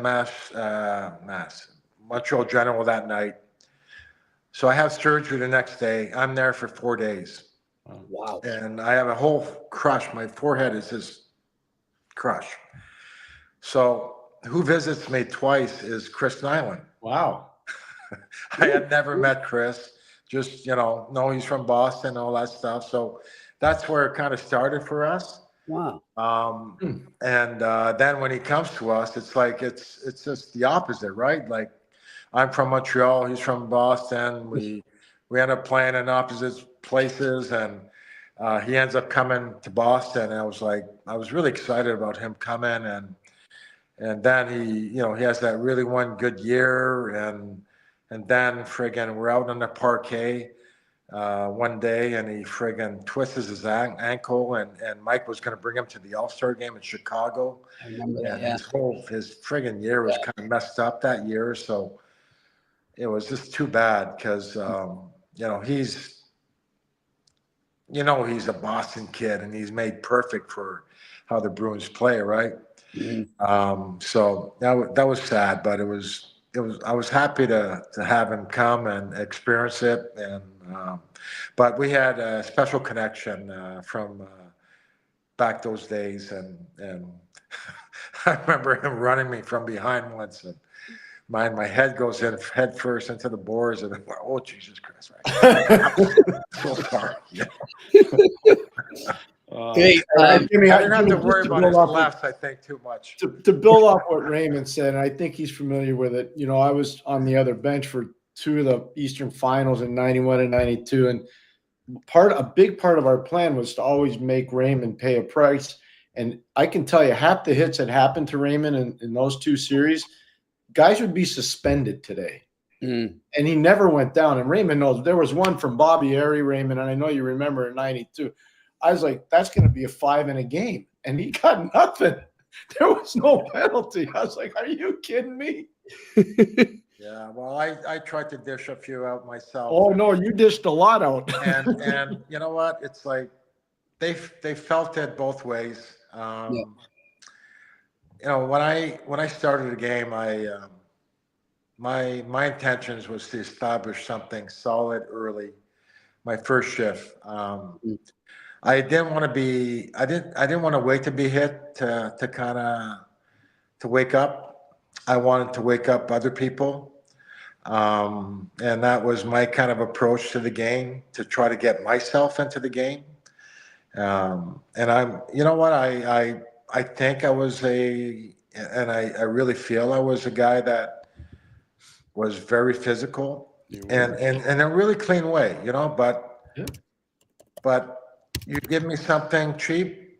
[SPEAKER 7] Montreal General that night. So I have surgery the next day. I'm there for 4 days.
[SPEAKER 5] Wow.
[SPEAKER 7] And I have a whole crush. My forehead is just crush. So who visits me twice is Chris Nilan.
[SPEAKER 6] Wow.
[SPEAKER 7] I had never met Chris. Just, know he's from Boston, all that stuff. So that's where it kind of started for us.
[SPEAKER 5] Wow.
[SPEAKER 7] And then when he comes to us, it's like, it's just the opposite, right? Like, I'm from Montreal, he's from Boston. We end up playing in opposite places, and he ends up coming to Boston. And I was really excited about him coming, and then he has that really one good year, and then friggin' we're out on the parquet one day, and he friggin' twists his ankle, and Mike was going to bring him to the All-Star game in Chicago.
[SPEAKER 5] I remember that.
[SPEAKER 7] And his friggin' year was kind of messed up that year, so it was just too bad because he's a Boston kid, and he's made perfect for how the Bruins play, right? Mm-hmm. So that was sad, but I was happy to have him come and experience it, and but we had a special connection from back those days, and I remember him running me from behind once, and my head goes in head first into the boards, and I'm like, oh Jesus Christ! Right? So sorry. Yeah.
[SPEAKER 5] Hey,
[SPEAKER 7] I didn't have to worry about his left, I think, too much.
[SPEAKER 6] To build off what Raymond said, and I think he's familiar with it. I was on the other bench for two of the Eastern Finals in '91 and '92, and a big part of our plan was to always make Raymond pay a price. And I can tell you, half the hits that happened to Raymond in those 2 series, guys would be suspended today. And he never went down. And Raymond knows. There was one from Bobby Airy, Raymond, and I know you remember in 92. I was like, that's going to be a 5 in a game. And he got nothing. There was no penalty. I was like, are you kidding me?
[SPEAKER 7] Yeah, well, I tried to dish a few out myself.
[SPEAKER 6] Oh, no, you dished a lot out.
[SPEAKER 7] and you know what? It's like they felt it both ways. You know, when I started the game, my intentions was to establish something solid early, my first shift. I didn't want to wait to be hit to kind of to wake up. I wanted to wake up other people. And that was my kind of approach to the game, to try to get myself into the game. And you know what, I think I was and I really feel I was a guy that was very physical and in a really clean way, you know, but you give me something cheap,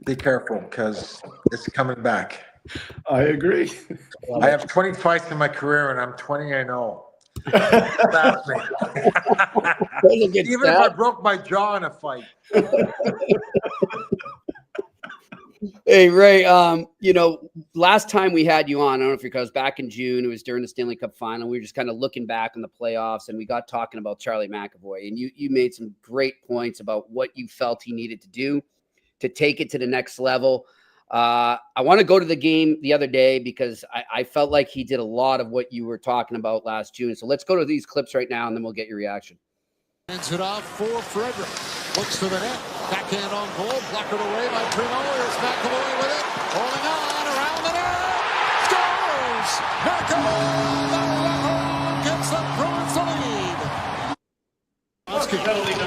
[SPEAKER 7] be careful, because it's coming back.
[SPEAKER 6] I agree.
[SPEAKER 7] I have 20 fights in my career, and I'm 20-0. That's me. Even if I broke my jaw in a fight.
[SPEAKER 5] Hey, Ray, you know, last time we had you on, I don't know if because back in June, it was during the Stanley Cup final. We were just kind of looking back on the playoffs, and we got talking about Charlie McAvoy, and you made some great points about what you felt he needed to do to take it to the next level. I want to go to the game the other day because I felt like he did a lot of what you were talking about last June. So let's go to these clips right now, and then we'll get your reaction.
[SPEAKER 8] Hands it off for Frederick. Looks to the net. Backhand on goal. Blocked away by Primo. Here's McAvoy with it. Holding on around the net. Scores! McAvoy gets the Bruins the lead.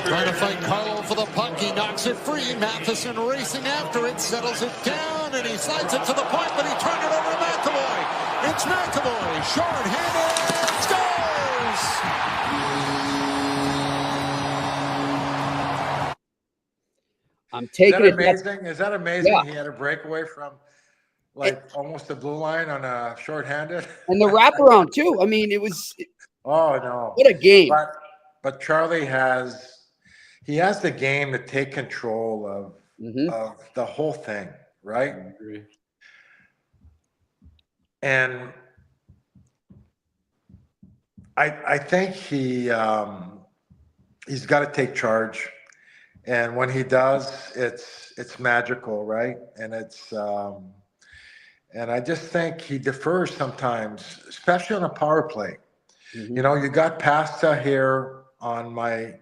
[SPEAKER 8] Trying to fight Carlo for the puck. He knocks it free. Matheson racing after it. Settles it down. And he slides it to the point, but he turned it over to McAvoy. It's McAvoy. Short-handed. Scores!
[SPEAKER 5] I'm taking it.
[SPEAKER 7] Amazing? Is that amazing?
[SPEAKER 5] Yeah.
[SPEAKER 7] He had a breakaway from almost the blue line on a shorthanded.
[SPEAKER 5] And the wraparound too. I mean, it was.
[SPEAKER 7] Oh no!
[SPEAKER 5] What a game!
[SPEAKER 7] But Charlie has the game to take control of the whole thing, right?
[SPEAKER 6] I agree.
[SPEAKER 7] And I think he's got to take charge. And when he does, it's magical, right? And and I just think he defers sometimes, especially on a power play. You know, you got Pasta here on my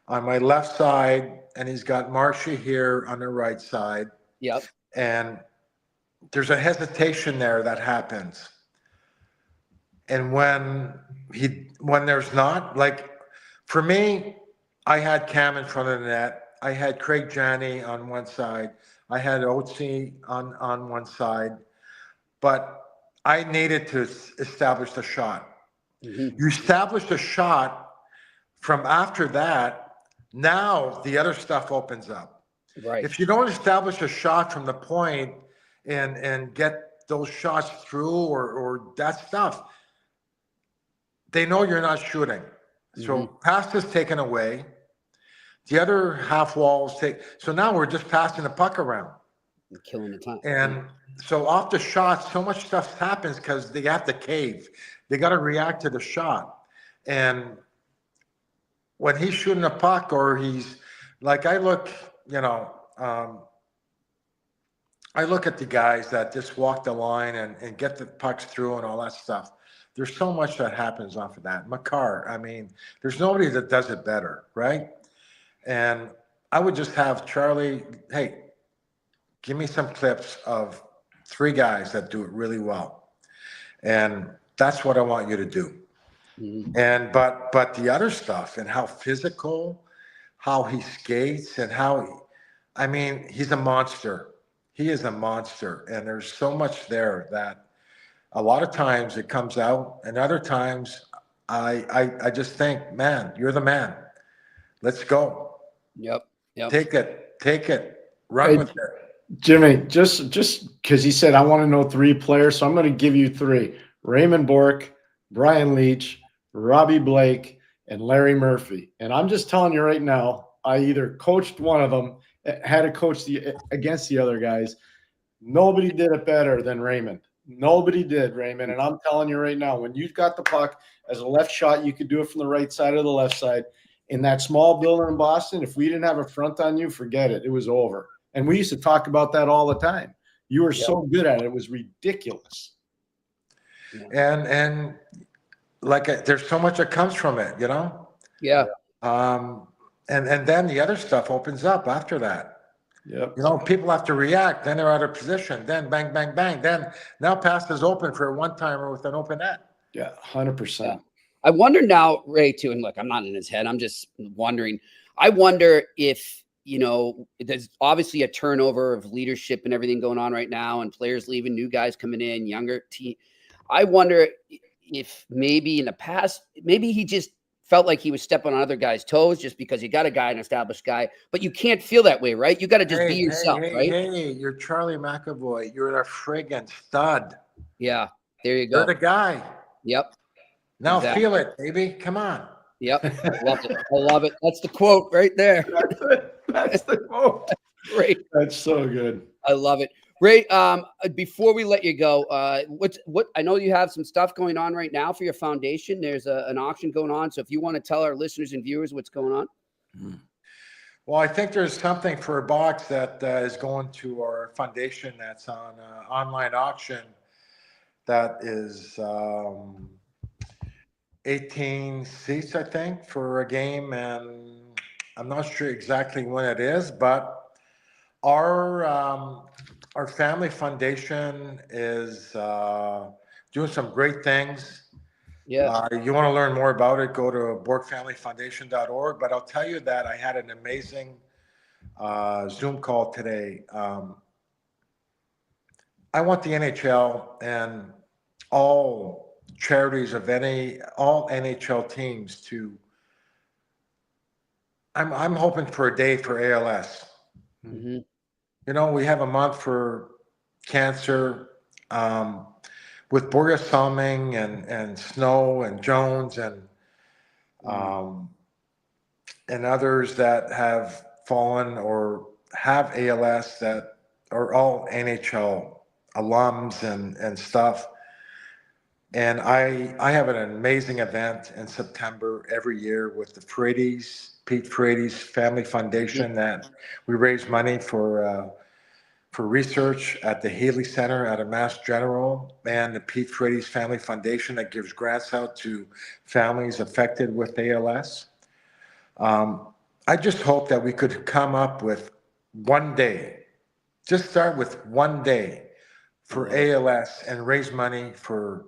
[SPEAKER 7] left side, and he's got Marshy here on the right side.
[SPEAKER 5] Yep.
[SPEAKER 7] And there's a hesitation there that happens. And when there's not, like for me, I had Cam in front of the net. I had Craig Janney on one side. I had Otzi on one side. But I needed to establish the shot. You establish the shot. From after that, now the other stuff opens up.
[SPEAKER 5] Right.
[SPEAKER 7] If you don't establish a shot from the point and get those shots through or that stuff, they know you're not shooting. So pass is taken away. The other half walls take. So now we're just passing the puck around.
[SPEAKER 5] You're killing the time.
[SPEAKER 7] And so off the shot, so much stuff happens because they have to cave. They got to react to the shot. And when he's shooting a puck or he's like, I look at the guys that just walk the line and get the pucks through and all that stuff. There's so much that happens off of that. McGuire, I mean, there's nobody that does it better, right? And I would just have Charlie, hey, give me some clips of 3 guys that do it really well. And that's what I want you to do. And but the other stuff and how physical, how he skates and I mean, he's a monster. He is a monster. And there's so much there that a lot of times it comes out, and other times I just think, man, you're the man. Let's go.
[SPEAKER 5] Yep.
[SPEAKER 7] Take it. Run with it.
[SPEAKER 6] Jimmy, just because he said I want to know 3 players, so I'm going to give you 3: Raymond Bourque, Brian Leach, Robbie Blake, and Larry Murphy. And I'm just telling you right now, I either coached one of them, had to coach against the other guys. Nobody did it better than Raymond. Nobody did, Raymond. And I'm telling you right now, when you got the puck as a left shot, you could do it from the right side or the left side. In that small building in Boston, if we didn't have a front on you, forget it. It was over. And we used to talk about that all the time. You were so good at it. It was ridiculous.
[SPEAKER 7] And like there's so much that comes from it, you know?
[SPEAKER 5] Yeah.
[SPEAKER 7] And then the other stuff opens up after that.
[SPEAKER 6] Yep.
[SPEAKER 7] You know, people have to react. Then they're out of position. Then bang, bang, bang. Then now pass is open for a one-timer with an open net.
[SPEAKER 6] Yeah, 100%.
[SPEAKER 5] Yeah. I wonder now, Ray, too, and look, I'm not in his head. I'm just wondering. I wonder if, you know, there's obviously a turnover of leadership and everything going on right now, and players leaving, new guys coming in, younger team. I wonder if maybe in the past, maybe he just felt like he was stepping on other guys' toes just because you got a guy, an established guy, but you can't feel that way, right? You got to just be yourself, right?
[SPEAKER 7] Hey, you're Charlie McAvoy. You're a friggin' stud.
[SPEAKER 5] Yeah, there you go.
[SPEAKER 7] You're the guy.
[SPEAKER 5] Yep.
[SPEAKER 7] Now feel it, baby. Come on.
[SPEAKER 5] Yep. I love it. I love it. That's the quote right there.
[SPEAKER 6] That's the quote.
[SPEAKER 5] Great.
[SPEAKER 6] That's so good.
[SPEAKER 5] I love it. Ray, before we let you go, what I know you have some stuff going on right now for your foundation. There's an auction going on. So if you want to tell our listeners and viewers what's going on.
[SPEAKER 7] Well, I think there's something for a box that is going to our foundation that's on online auction that is 18 seats, I think, for a game. And I'm not sure exactly when it is, but our family foundation is doing some great things.
[SPEAKER 5] Yeah.
[SPEAKER 7] You want to learn more about it, go to BourqueFamilyFoundation.org. But I'll tell you that I had an amazing Zoom call today. I want the NHL and all charities of all NHL teams to. I'm hoping for a day for ALS.
[SPEAKER 5] Mm-hmm.
[SPEAKER 7] You know, we have a month for cancer with Boris Salming and Snow and Jones and others that have fallen or have ALS that are all NHL alums and stuff. And I have an amazing event in September every year with the Pete Frady's Family Foundation that we raise money for research at the Healy Center out of Mass General and the Pete Frady's Family Foundation that gives grants out to families affected with ALS. I just hope that we could come up with one day, just start with one day for ALS and raise money for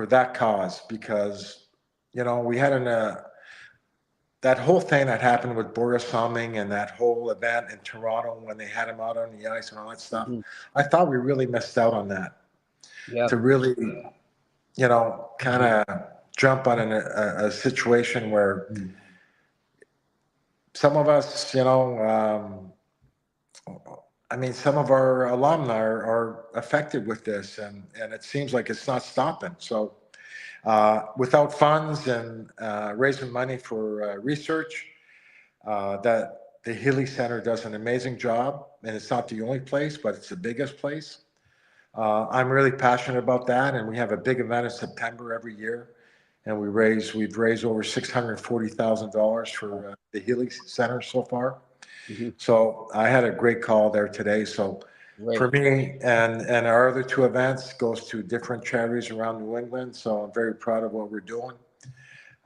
[SPEAKER 7] that cause, because, you know, we had that whole thing that happened with Boris Salming and that whole event in Toronto when they had him out on the ice and all that stuff. I thought we really missed out on that.
[SPEAKER 5] Yeah.
[SPEAKER 7] To really, you know, kind of jump on a situation where some of us, you know, I mean, some of our alumni are affected with this, and it seems like it's not stopping. So without funds and raising money for research, that the Healy Center does an amazing job, and it's not the only place, but it's the biggest place. I'm really passionate about that, and we have a big event in September every year, and we've raised over $640,000 for the Healy Center so far. So I had a great call there today. So for me and our other two events goes to different charities around New England. So I'm very proud of what we're doing.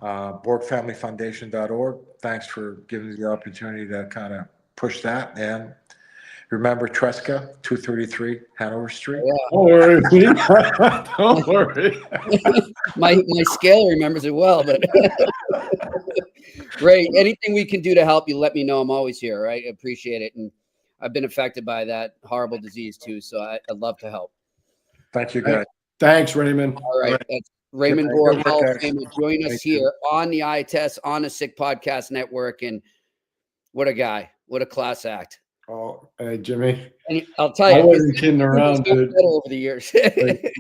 [SPEAKER 7] BourqueFamilyFoundation.org. Thanks for giving me the opportunity to kind of push that. And remember Tresca, 233 Hanover Street.
[SPEAKER 5] Yeah.
[SPEAKER 6] Don't worry. Don't worry.
[SPEAKER 5] my scale remembers it well, but Ray, anything we can do to help you, let me know. I'm always here. Right? I appreciate it. And I've been affected by that horrible disease too. So I'd love to help.
[SPEAKER 7] Thank you, guys.
[SPEAKER 6] Thanks, Raymond.
[SPEAKER 5] All right. Raymond
[SPEAKER 6] Good
[SPEAKER 5] Bourque,
[SPEAKER 6] night,
[SPEAKER 5] Hall of
[SPEAKER 6] guys.
[SPEAKER 5] Famer, join us
[SPEAKER 6] Thank you.
[SPEAKER 5] here on the Eye Test on the Sick Podcast Network. And what a guy. What a class act.
[SPEAKER 6] Oh, hey, Jimmy.
[SPEAKER 5] And I'll tell
[SPEAKER 6] I
[SPEAKER 5] you,
[SPEAKER 6] wasn't kidding around,
[SPEAKER 5] he's gotten
[SPEAKER 6] dude.
[SPEAKER 5] better over the years.
[SPEAKER 6] Like,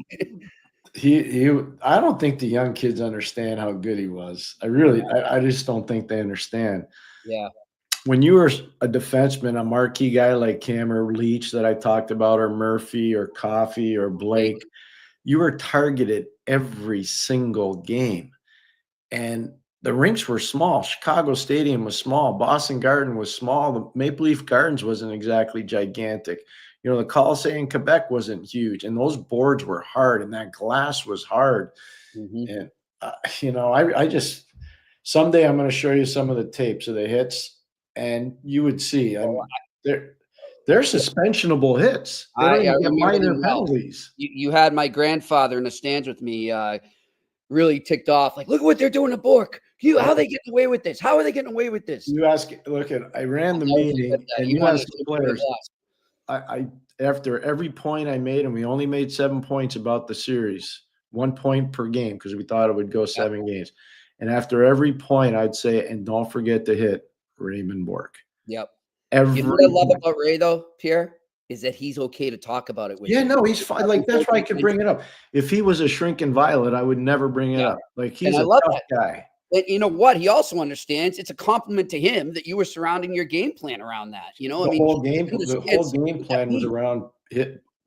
[SPEAKER 6] I don't think the young kids understand how good he was. I just don't think they understand.
[SPEAKER 5] Yeah.
[SPEAKER 6] When you were a defenseman, a marquee guy like him or Leach that I talked about, or Murphy or Coffey or Blake, you were targeted every single game. And the rinks were small. Chicago Stadium was small. Boston Garden was small. The Maple Leaf Gardens wasn't exactly gigantic. You know, the Coliseum in Quebec wasn't huge. And those boards were hard, and that glass was hard. And, you know, I just – someday I'm going to show you some of the tapes of the hits, and you would see. I mean, they're suspensionable hits. They don't even get minor penalties.
[SPEAKER 5] You had my grandfather in the stands with me really ticked off. Like, look at what they're doing to Bourque. How are they getting away with this? How are they getting away with this?
[SPEAKER 6] You ask – look, I ran the meeting, and you asked the players – I after every point I made, and we only made 7 points about the series, 1 point per game because we thought it would go 7 games. And after every point, I'd say, and don't forget to hit Raymond Bourque.
[SPEAKER 5] Yep. You know what I love about Ray, though, Pierre, is that he's okay to talk about it with you.
[SPEAKER 6] No, he's fine. Like, that's why I could bring it up. If he was a shrinking violet, I would never bring it up. Like, he's a tough guy.
[SPEAKER 5] And you know what? He also understands it's a compliment to him that you were surrounding your game plan around that. You know,
[SPEAKER 6] the whole game plan was around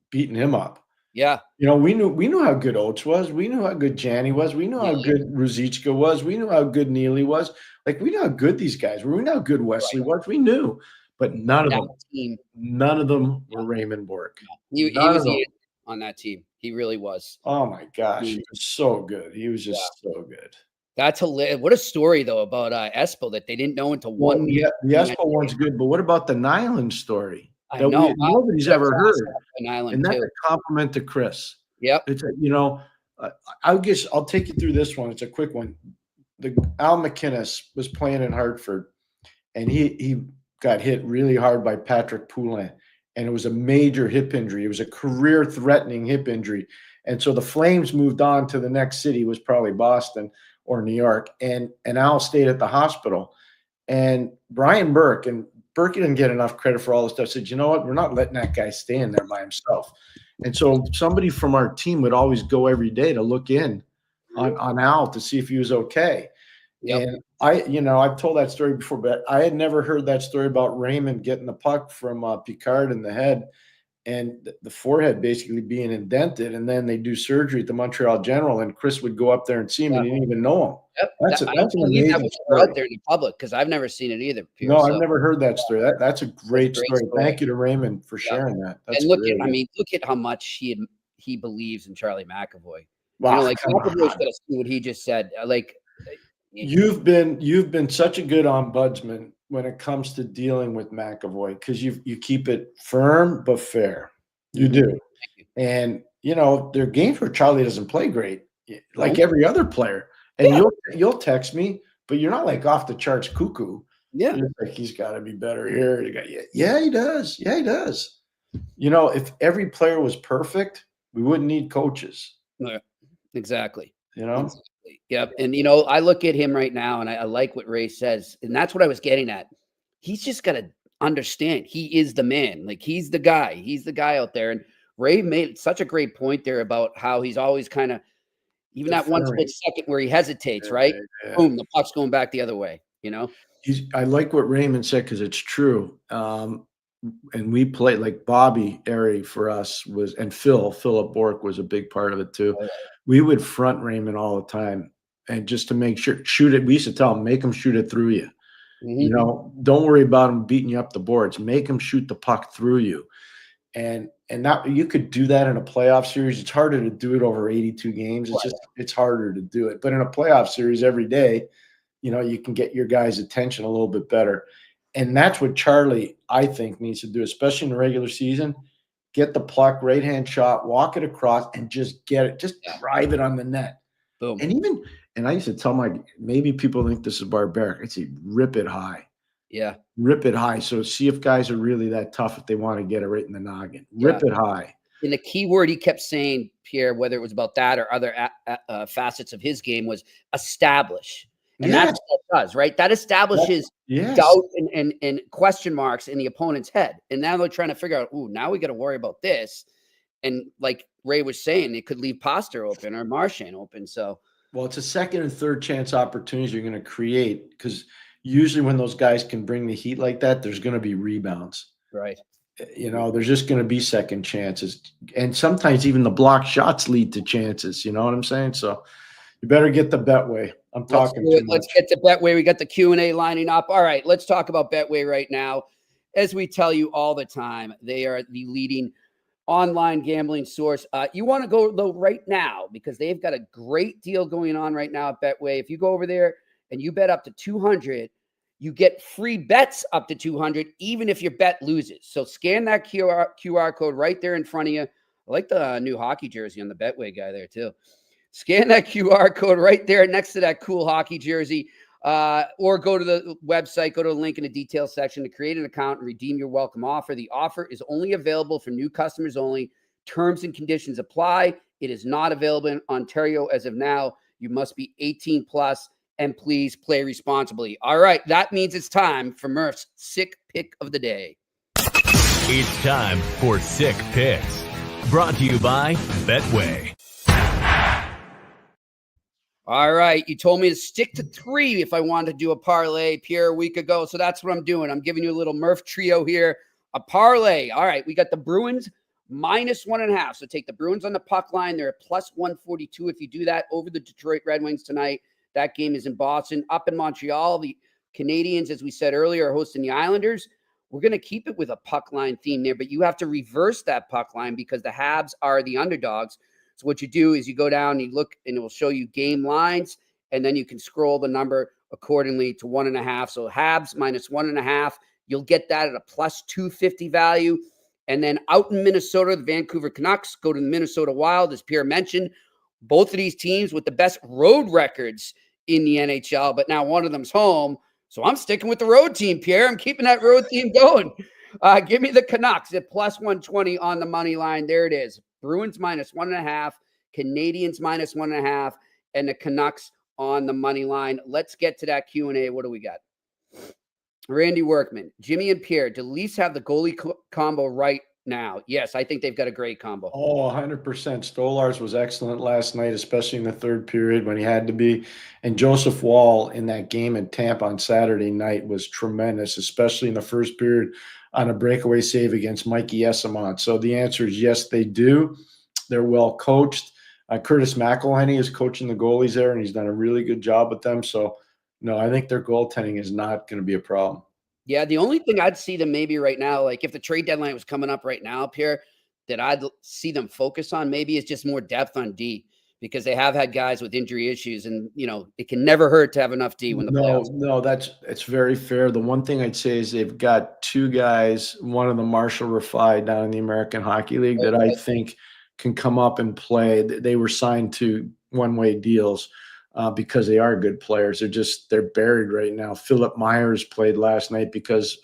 [SPEAKER 6] beating him up.
[SPEAKER 5] Yeah.
[SPEAKER 6] You know, we knew how good Oates was. We knew how good Janny was. We knew how good Ruzicka was. We knew how good Neely was. Like, we knew how good these guys were. We knew how good Wesley was. We knew, but none of them were Raymond Bourque.
[SPEAKER 5] He was on that team. He really was.
[SPEAKER 6] Oh my gosh, he was so good. He was just so good.
[SPEAKER 5] That's hilarious. What a story, though, about Espo that they didn't know until one.
[SPEAKER 6] Yeah, the Espo one's good, but what about the Nilan story?
[SPEAKER 5] I know.
[SPEAKER 6] Nobody's ever heard.
[SPEAKER 5] And
[SPEAKER 6] that's a compliment to Chris.
[SPEAKER 5] Yep.
[SPEAKER 6] It's you know, I'll take you through this one. It's a quick one. Al McInnes was playing in Hartford, and he got hit really hard by Patrick Poulin, and it was a major hip injury. It was a career-threatening hip injury, and so the Flames moved on to the next city, was probably Boston or New York, and Al stayed at the hospital. And Brian Bourque didn't get enough credit for all this stuff, said, you know what, we're not letting that guy stay in there by himself. And so somebody from our team would always go every day to look in on Al to see if he was okay. Yep. And I've told that story before, but I had never heard that story about Raymond getting the puck from Picard in the head and the forehead basically being indented, and then they do surgery at the Montreal General, and Chris would go up there and see him, and he didn't even know him.
[SPEAKER 5] Yep.
[SPEAKER 6] That's an amazing story.
[SPEAKER 5] Out there in the public, because I've never seen it either. Pierre,
[SPEAKER 6] no, I've never heard that story. That's a great story. Thank you to Raymond for sharing that. That's
[SPEAKER 5] look at how much he believes in Charlie McAvoy.
[SPEAKER 6] Wow,
[SPEAKER 5] McAvoy's got to see what he just said.
[SPEAKER 6] You've been such a good ombudsman when it comes to dealing with McAvoy, because you keep it firm but fair. You do. And there are games where Charlie doesn't play great, like every other player. And you'll text me, but you're not like off the charts cuckoo.
[SPEAKER 5] Yeah.
[SPEAKER 6] You're like, he's got to be better here. Yeah, he does. Yeah, he does. If every player was perfect, we wouldn't need coaches.
[SPEAKER 5] Yeah, exactly.
[SPEAKER 6] Exactly.
[SPEAKER 5] Yep. And, I look at him right now, and I like what Ray says. And that's what I was getting at. He's just got to understand he is the man. Like, he's the guy. He's the guy out there. And Ray made such a great point there about how he's always kind of, even that one split second where he hesitates, right? Yeah. Boom, the puck's going back the other way,
[SPEAKER 6] I like what Raymond said, because it's true. And we played, like Bobby Airy for us was, and Philip Bourque was a big part of it too. We would front Raymond all the time, and just to make sure, shoot it. We used to tell him, make him shoot it through you. Mm-hmm. Don't worry about him beating you up the boards. Make him shoot the puck through you. And that, you could do that in a playoff series. It's harder to do it over 82 games. It's harder to do it. But in a playoff series every day, you can get your guys' attention a little bit better. And that's what Charlie, I think, needs to do, especially in the regular season. Get the puck, right-hand shot, walk it across, and just get it. Just drive it on the net.
[SPEAKER 5] Boom.
[SPEAKER 6] And I used to tell maybe people think this is barbaric. I'd say rip it high.
[SPEAKER 5] Yeah.
[SPEAKER 6] Rip it high. So see if guys are really that tough if they want to get it right in the noggin. Rip it high.
[SPEAKER 5] And the key word he kept saying, Pierre, whether it was about that or other facets of his game, was establish. And that's what it does, right? That establishes doubt and question marks in the opponent's head. And now they're trying to figure out, now we got to worry about this. And like Ray was saying, it could leave Pastor open or Marchand open. So, well,
[SPEAKER 6] it's a second and third chance opportunities you're going to create, because usually when those guys can bring the heat like that, there's going to be rebounds.
[SPEAKER 5] Right.
[SPEAKER 6] There's just going to be second chances. And sometimes even the block shots lead to chances. You know what I'm saying? So you better get the Betway. I'm talking too much.
[SPEAKER 5] Let's get to Betway. We got the Q&A lining up. All right, let's talk about Betway right now. As we tell you all the time, they are the leading online gambling source. You want to go though right now, because they've got a great deal going on right now at Betway. If you go over there and you bet up to 200, you get free bets up to 200, even if your bet loses. So scan that QR code right there in front of you. I like the new hockey jersey on the Betway guy there too. Scan that QR code right there next to that cool hockey jersey, or go to the website, go to the link in the details section to create an account and redeem your welcome offer. The offer is only available for new customers only. Terms and conditions apply. It is not available in Ontario as of now. You must be 18 plus, and please play responsibly. All right, that means it's time for Murph's Sick Pick of the Day.
[SPEAKER 3] It's time for Sick Picks, brought to you by Betway.
[SPEAKER 5] All right, you told me to stick to 3 if I wanted to do a parlay, Pierre, a week ago. So that's what I'm doing. I'm giving you a little Murph trio here, a parlay. All right, we got the Bruins -1.5. So take the Bruins on the puck line. They're at +142 if you do that over the Detroit Red Wings tonight. That game is in Boston. Up in Montreal, the Canadiens, as we said earlier, are hosting the Islanders. We're going to keep it with a puck line theme there, but you have to reverse that puck line because the Habs are the underdogs. So what you do is you go down, you look, and it will show you game lines, and then you can scroll the number accordingly to 1.5. So Habs -1.5, you'll get that at a +250 value. And then out in Minnesota, the Vancouver Canucks go to the Minnesota Wild, as Pierre mentioned. Both of these teams with the best road records in the NHL, but now one of them's home. So I'm sticking with the road team, Pierre. I'm keeping that road team going. Give me the Canucks at +120 on the money line. There it is. Bruins -1.5, Canadiens -1.5, and the Canucks on the money line. Let's get to that Q&A. What do we got? Randy Workman, Jimmy and Pierre, do Leafs have the goalie combo right now? Yes, I think they've got a great combo.
[SPEAKER 6] Oh, 100%. Stolarz was excellent last night, especially in the third period when he had to be. And Joseph Woll in that game in Tampa on Saturday night was tremendous, especially in the first period on a breakaway save against Mikey Esamont. So the answer is yes, they do. They're well coached. Curtis McElhinney is coaching the goalies there, and he's done a really good job with them. So, no, I think their goaltending is not going to be a problem.
[SPEAKER 5] Yeah, the only thing I'd see them maybe right now, like if the trade deadline was coming up right now, Pierre, that I'd see them focus on maybe is just more depth on D, because they have had guys with injury issues, and it can never hurt to have enough D when the playoffs.
[SPEAKER 6] No, it's very fair. The one thing I'd say is they've got 2 guys, one of the Marshall Rafai down in the American Hockey League that I think can come up and play. They were signed to one-way deals because they are good players. They're buried right now. Philip Myers played last night because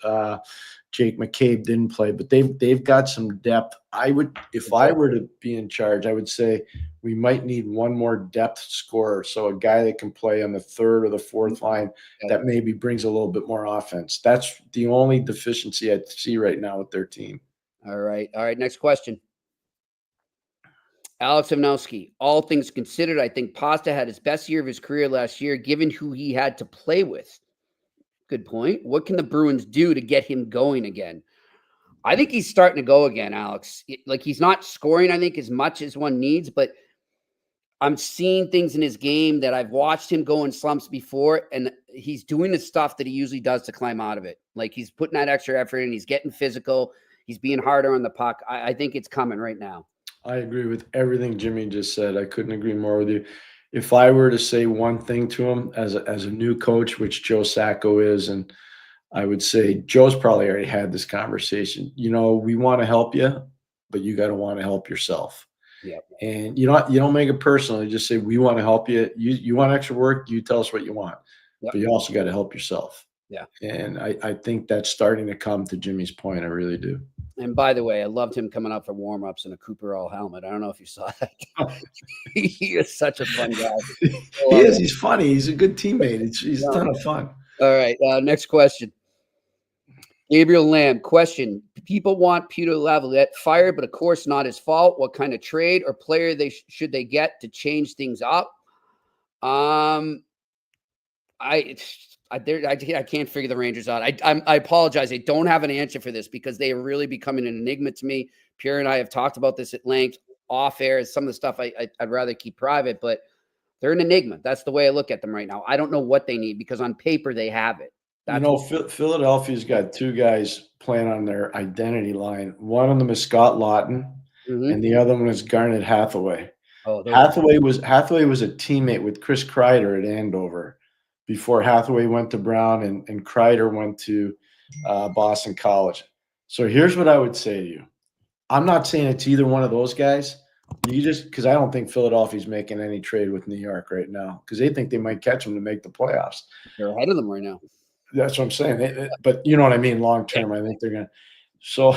[SPEAKER 6] Jake McCabe didn't play, but they've got some depth. If I were to be in charge, I would say we might need one more depth scorer. So a guy that can play on the third or the fourth line that maybe brings a little bit more offense. That's the only deficiency I see right now with their team.
[SPEAKER 5] All right. Next question. Alex Ivnowski, all things considered, I think Pasta had his best year of his career last year, given who he had to play with. Good point. What can the Bruins do to get him going again? I think he's starting to go again, Alex. He's not scoring, I think, as much as one needs, but I'm seeing things in his game that I've watched him go in slumps before, and he's doing the stuff that he usually does to climb out of it. Like he's putting that extra effort in. He's getting physical. He's being harder on the puck. I think it's coming right now.
[SPEAKER 6] I agree with everything Jimmy just said. I couldn't agree more with you. If I were to say one thing to him as a new coach, which Joe Sacco is, and I would say Joe's probably already had this conversation. We want to help you, but you got to want to help yourself.
[SPEAKER 5] Yeah.
[SPEAKER 6] And you don't make it personal. You just say, we want to help you. You want extra work, you tell us what you want. Yep. But you also got to help yourself.
[SPEAKER 5] Yeah.
[SPEAKER 6] And I think that's starting to come, to Jimmy's point. I really do.
[SPEAKER 5] And by the way, I loved him coming out for warm-ups in a Cooperall helmet. I don't know if you saw that. He is such a fun guy.
[SPEAKER 6] He is. He's funny. He's a good teammate. He's a ton of fun.
[SPEAKER 5] All right. Next question. Gabriel Lamb, question. People want Peter Laviolette fired, but of course not his fault. What kind of trade or player should they get to change things up? I can't figure the Rangers out. I apologize. I don't have an answer for this because they are really becoming an enigma to me. Pierre and I have talked about this at length off air. Some of the stuff I'd rather keep private, but they're an enigma. That's the way I look at them right now. I don't know what they need because on paper they have it.
[SPEAKER 6] Philadelphia's got two guys playing on their identity line. One of them is Scott Laughton, and the other one is Garnet Hathaway. Hathaway was a teammate with Chris Kreider at Andover before Hathaway went to Brown and Kreider went to Boston College. So here's what I would say to you. I'm not saying it's either one of those guys. Because I don't think Philadelphia's making any trade with New York right now because they think they might catch them to make the playoffs.
[SPEAKER 5] They're ahead of them right now.
[SPEAKER 6] That's what I'm saying. But you know what I mean? Long term, I think they're going to. So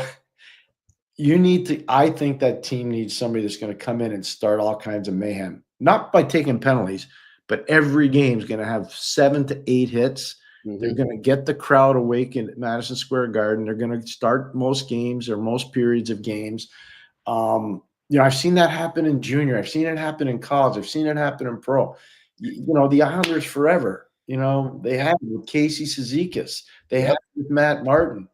[SPEAKER 6] I think that team needs somebody that's going to come in and start all kinds of mayhem. Not by taking penalties, but every game is going to have 7 to 8 hits. They're going to get the crowd awake in Madison Square Garden. They're going to start most games or most periods of games. I've seen that happen in junior. I've seen it happen in college. I've seen it happen in pro. The Islanders forever. They had it with Casey Cizikas. They had it with Matt Martin.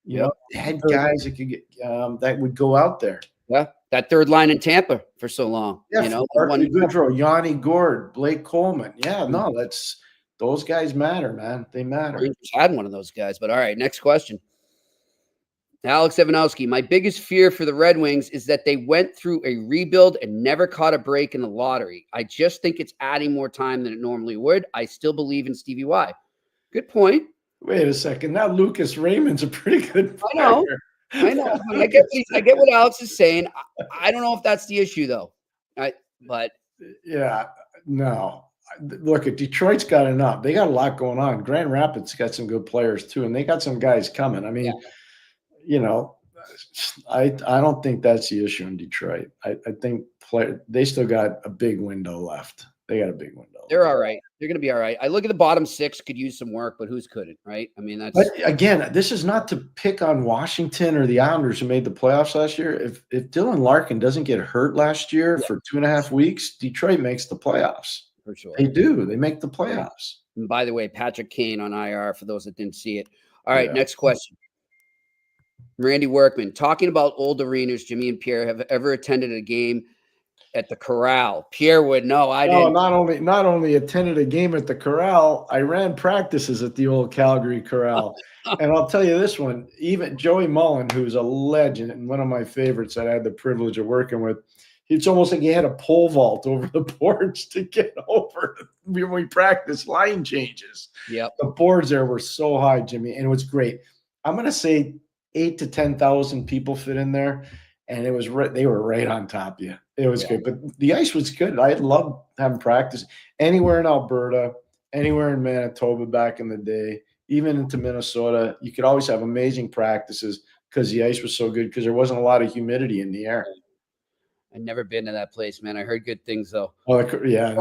[SPEAKER 6] They had guys that could get that would go out there.
[SPEAKER 5] Yeah, that third line in Tampa for so long.
[SPEAKER 6] Yeah, Gaudreau, Yanni Gord, Blake Coleman. Yeah, no, those guys matter, man. They matter.
[SPEAKER 5] Rangers had one of those guys. But all right, next question. Alex Evanowski, my biggest fear for the Red Wings is that they went through a rebuild and never caught a break in the lottery. I just think it's adding more time than it normally would. I still believe in Stevie Y. Good point.
[SPEAKER 6] Wait a second. Now Lucas Raymond's a pretty good player.
[SPEAKER 5] I know. I get what Alex is saying. I don't know if that's the issue, though.
[SPEAKER 6] No. Look, Detroit's got enough. They got a lot going on. Grand Rapids got some good players, too, and they got some guys coming. I mean, I don't think that's the issue in Detroit. I think they still got a big window left. They got a big window.
[SPEAKER 5] They're all right. They're going to be all right. I look at the bottom 6 could use some work, but who's couldn't, right? I mean,
[SPEAKER 6] But again, this is not to pick on Washington or the Islanders who made the playoffs last year. If Dylan Larkin doesn't get hurt last year for 2.5 weeks, Detroit makes the playoffs.
[SPEAKER 5] For sure.
[SPEAKER 6] They do. They make the playoffs.
[SPEAKER 5] And by the way, Patrick Kane on IR for those that didn't see it. All right, next question. Randy Workman, talking about old arenas, Jimmy and Pierre have ever attended a game at the Corral. Pierre would know. I didn't.
[SPEAKER 6] Not only attended a game at the Corral, I ran practices at the old Calgary Corral. And I'll tell you this one, even Joey Mullen, who's a legend and one of my favorites that I had the privilege of working with, it's almost like he had a pole vault over the boards to get over when we practiced line changes.
[SPEAKER 5] Yep.
[SPEAKER 6] The boards there were so high, Jimmy, and it was great. I'm going to say 8,000 to 10,000 people fit in there, and they were right on top of you. It was good, but the ice was good. I loved having practice anywhere in Alberta, anywhere in Manitoba back in the day, even into Minnesota. You could always have amazing practices because the ice was so good because there wasn't a lot of humidity in the air.
[SPEAKER 5] I've never been to that place, man. I heard good things, though.
[SPEAKER 6] Oh, yeah.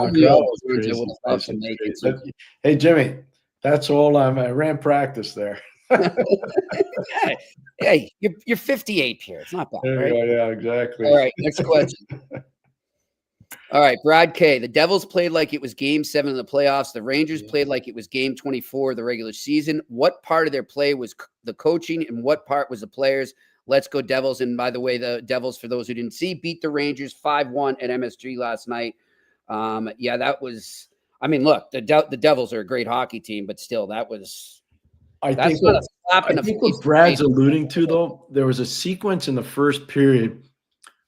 [SPEAKER 6] Hey, Jimmy, that's all I ran practice there.
[SPEAKER 5] Hey, you're 58 here. It's not bad, right?
[SPEAKER 6] Yeah, exactly.
[SPEAKER 5] All right, next question. All right, Brad K. The Devils played like it was Game 7 of the playoffs. The Rangers played like it was Game 24 of the regular season. What part of their play was the coaching, and what part was the players? Let's go Devils. And by the way, the Devils, for those who didn't see, beat the Rangers 5-1 at MSG last night. That was – I mean, look, the Devils are a great hockey team, but still, that was –
[SPEAKER 6] I think what Brad's alluding to, though, there was a sequence in the first period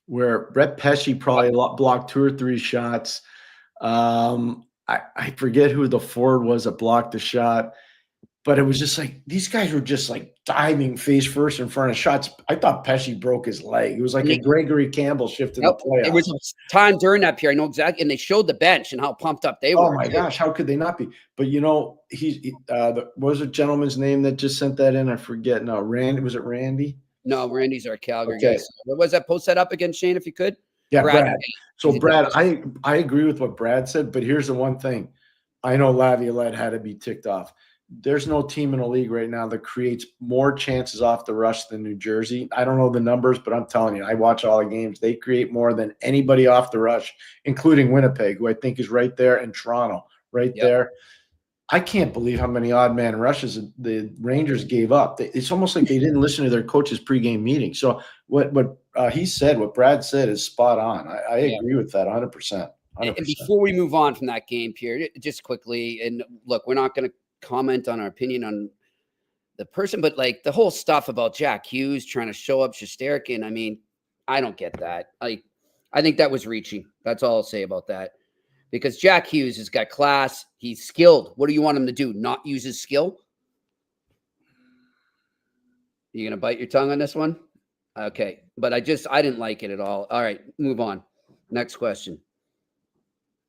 [SPEAKER 6] where Brett Pesce probably blocked 2 or 3 shots. I forget who the forward was that blocked the shot, but it was just like these guys were just like diving face first in front of shots. I thought Pesce broke his leg. It was like a Gregory Campbell shift in the playoffs.
[SPEAKER 5] It was a time during that period. I know exactly. And they showed the bench and how pumped up they were.
[SPEAKER 6] Oh, my gosh. How could they not be? But, what was the gentleman's name that just sent that in? I forget now. Randy. Was it Randy?
[SPEAKER 5] No, Randy's our Calgary
[SPEAKER 6] Okay.
[SPEAKER 5] guy. So what was that? Post that up again, Shane, if you could.
[SPEAKER 6] Yeah, Brad. So
[SPEAKER 5] He's
[SPEAKER 6] Brad, I agree with what Brad said, but here's the one thing. I know Laviolette had to be ticked off. There's no team in the league right now that creates more chances off the rush than New Jersey. I don't know the numbers, but I'm telling you, I watch all the games. They create more than anybody off the rush, including Winnipeg, who I think is right there, and Toronto right there. I can't believe how many odd man rushes the Rangers gave up. It's almost like they didn't listen to their coach's pregame meeting. So what he said, what Brad said, is spot on. I agree with that 100%.
[SPEAKER 5] And before we move on from that game, Pierre, just quickly, and look, we're not going to comment on our opinion on the person, but like the whole stuff about Jack Hughes trying to show up Shesterkin, I mean, I don't get that. I think that was reaching. That's all I'll say about that. Because Jack Hughes has got class. He's skilled. What do you want him to do? Not use his skill? You going to bite your tongue on this one? Okay. But I didn't like it at all. All right. Move on. Next question.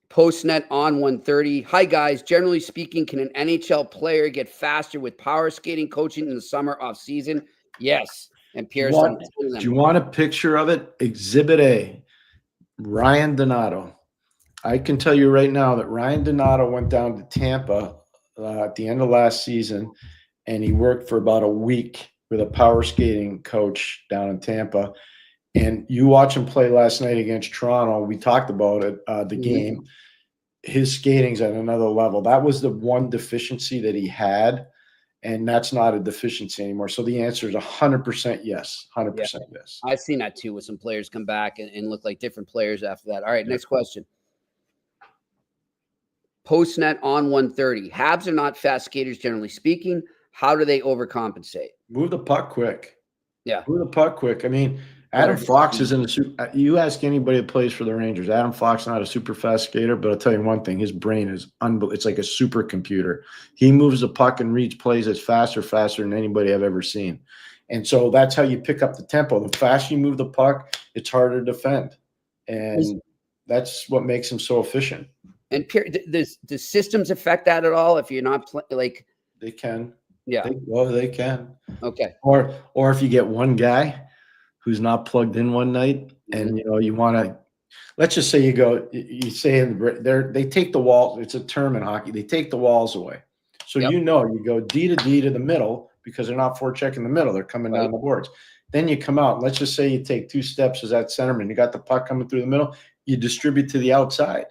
[SPEAKER 5] Postnet on 130. Hi, guys. Generally speaking, can an NHL player get faster with power skating coaching in the summer off season? Yes. And Pierre,
[SPEAKER 6] do you want a picture of it? Exhibit A. Ryan Donato. I can tell you right now that Ryan Donato went down to Tampa at the end of last season, and he worked for about a week with a power skating coach down in Tampa. And you watch him play last night against Toronto. We talked about it, the game. His skating's at another level. That was the one deficiency that he had, and that's not a deficiency anymore. So the answer is 100% yes. 100% yes.
[SPEAKER 5] I've seen that too, with some players come back and look like different players after that. All right, next question. Postnet on 130. Habs are not fast skaters, generally speaking. How do they overcompensate?
[SPEAKER 6] Move the puck quick.
[SPEAKER 5] Yeah.
[SPEAKER 6] Move the puck quick. I mean, Adam Fox isn't a super. You ask anybody that plays for the Rangers, Adam Fox is not a super fast skater, but I'll tell you one thing: his brain is unbelievable. It's like a supercomputer. He moves the puck and reads plays as faster than anybody I've ever seen. And so that's how you pick up the tempo. The faster you move the puck, it's harder to defend, and that's what makes him so efficient.
[SPEAKER 5] And Pierre, does systems affect that at all? If you're not
[SPEAKER 6] they can.
[SPEAKER 5] Yeah.
[SPEAKER 6] They can.
[SPEAKER 5] Okay.
[SPEAKER 6] Or if you get one guy who's not plugged in one night, and you want to, let's just say you say they take the wall. It's a term in hockey. They take the walls away. So you go D to D to the middle because they're not forechecking the middle. They're coming down the boards. Then you come out. Let's just say you take 2 steps as that centerman. You got the puck coming through the middle. You distribute to the outside.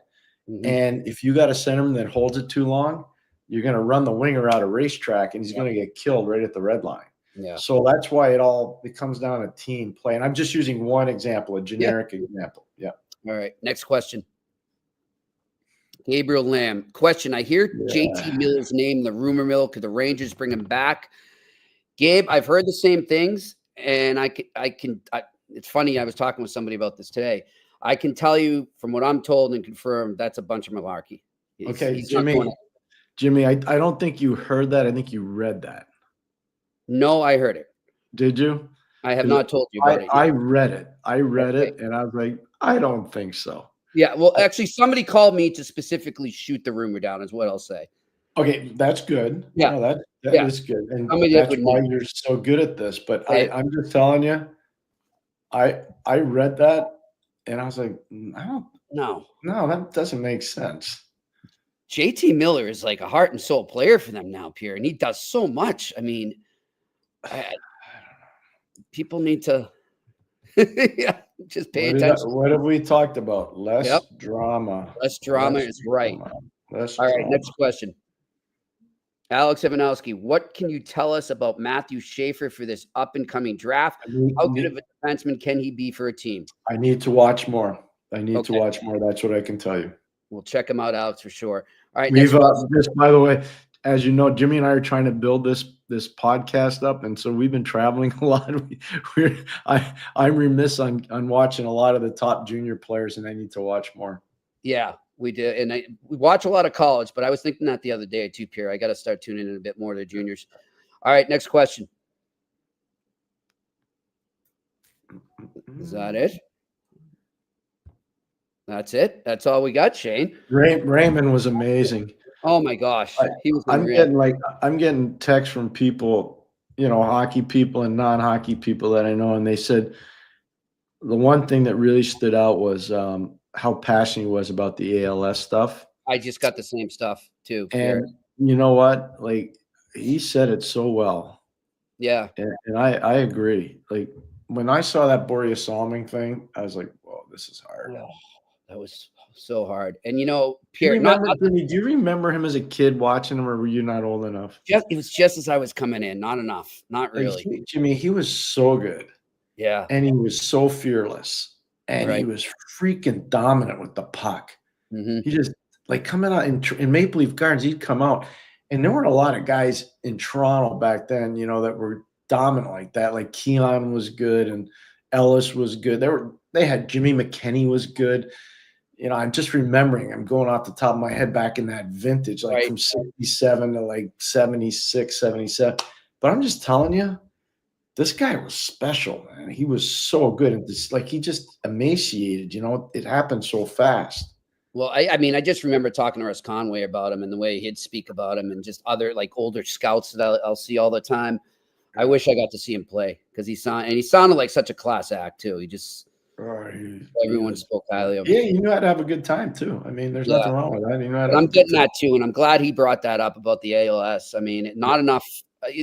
[SPEAKER 6] And if you got a centerman that holds it too long, you're going to run the winger out of racetrack, and he's going to get killed right at the red line.
[SPEAKER 5] Yeah.
[SPEAKER 6] So that's why it comes down to team play. And I'm just using one example, a generic example. Yeah.
[SPEAKER 5] All right. Next question. Gabriel Lamb. Question. I hear JT Miller's name in the rumor mill. Could the Rangers bring him back? Gabe, I've heard the same things, and it's funny. I was talking with somebody about this today. I can tell you from what I'm told and confirmed, that's a bunch of malarkey. He's
[SPEAKER 6] Jimmy, I don't think you heard that. I think you read that.
[SPEAKER 5] No, I heard it.
[SPEAKER 6] Did you?
[SPEAKER 5] I have not told you about it yet.
[SPEAKER 6] I read it. And I was like, I don't think so.
[SPEAKER 5] Yeah, well, actually, somebody called me to specifically shoot the rumor down, is what I'll say.
[SPEAKER 6] Okay, that's good.
[SPEAKER 5] Yeah.
[SPEAKER 6] No, that is good. And that's why you're so good at this. But I'm just telling you, I read that, and I was like, no, that doesn't make sense.
[SPEAKER 5] JT Miller is like a heart and soul player for them now, Pierre, and he does so much. I mean, people need to just pay attention.
[SPEAKER 6] What have we talked about? Less drama.
[SPEAKER 5] Less drama is right. All right, next question. Alex Ivanowski, what can you tell us about Matthew Schaefer for this up-and-coming draft? How good of a defenseman can he be for a team?
[SPEAKER 6] I need to watch more. That's what I can tell you.
[SPEAKER 5] We'll check him out, Alex, for sure. All right.
[SPEAKER 6] We've by the way, as you know, Jimmy and I are trying to build this podcast up, and so we've been traveling a lot. I'm remiss on watching a lot of the top junior players, and I need to watch more.
[SPEAKER 5] Yeah, we did, and we watch a lot of college. But I was thinking that the other day too, Pierre. I got to start tuning in a bit more to juniors. All right, next question. Is that it? That's it. That's all we got, Shane.
[SPEAKER 6] Raymond was amazing.
[SPEAKER 5] Oh my gosh, he was.
[SPEAKER 6] I'm getting texts from people hockey people and non-hockey people that I know, and they said the one thing that really stood out was how passionate he was about the ALS stuff.
[SPEAKER 5] I just got the same stuff too.
[SPEAKER 6] And
[SPEAKER 5] Pierre.
[SPEAKER 6] you know what? Like, he said it so well.
[SPEAKER 5] Yeah.
[SPEAKER 6] And I agree. Like, when I saw that Borja Salming thing, I was like, whoa, this is hard.
[SPEAKER 5] Oh, that was so hard. And
[SPEAKER 6] Do
[SPEAKER 5] Pierre,
[SPEAKER 6] you remember him as a kid watching him, or were you not old enough?
[SPEAKER 5] it was just as I was coming in. Not enough. Not really.
[SPEAKER 6] Like, Jimmy, he was so good.
[SPEAKER 5] Yeah.
[SPEAKER 6] And he was so fearless. And he was freaking dominant with the puck.
[SPEAKER 5] Mm-hmm.
[SPEAKER 6] He just, like, coming out in Maple Leaf Gardens, he'd come out. And there weren't a lot of guys in Toronto back then, that were dominant like that. Like, Keelan was good and Ellis was good. They had Jimmy McKinney was good. I'm just remembering, I'm going off the top of my head back in that vintage, like from 67 to like 76, 77. But I'm just telling you, this guy was special, man. He was so good at this. Like, he just emaciated, it happened so fast.
[SPEAKER 5] Well, I just remember talking to Russ Conway about him and the way he'd speak about him, and just other like older scouts that I'll see all the time. I wish I got to see him play, because he sounded like such a class act too. He just everyone spoke highly of him.
[SPEAKER 6] Yeah, you knew how to have a good time too. I mean, there's nothing wrong with that. You know how to
[SPEAKER 5] I'm getting that too, and I'm glad he brought that up about the ALS. I mean, not enough.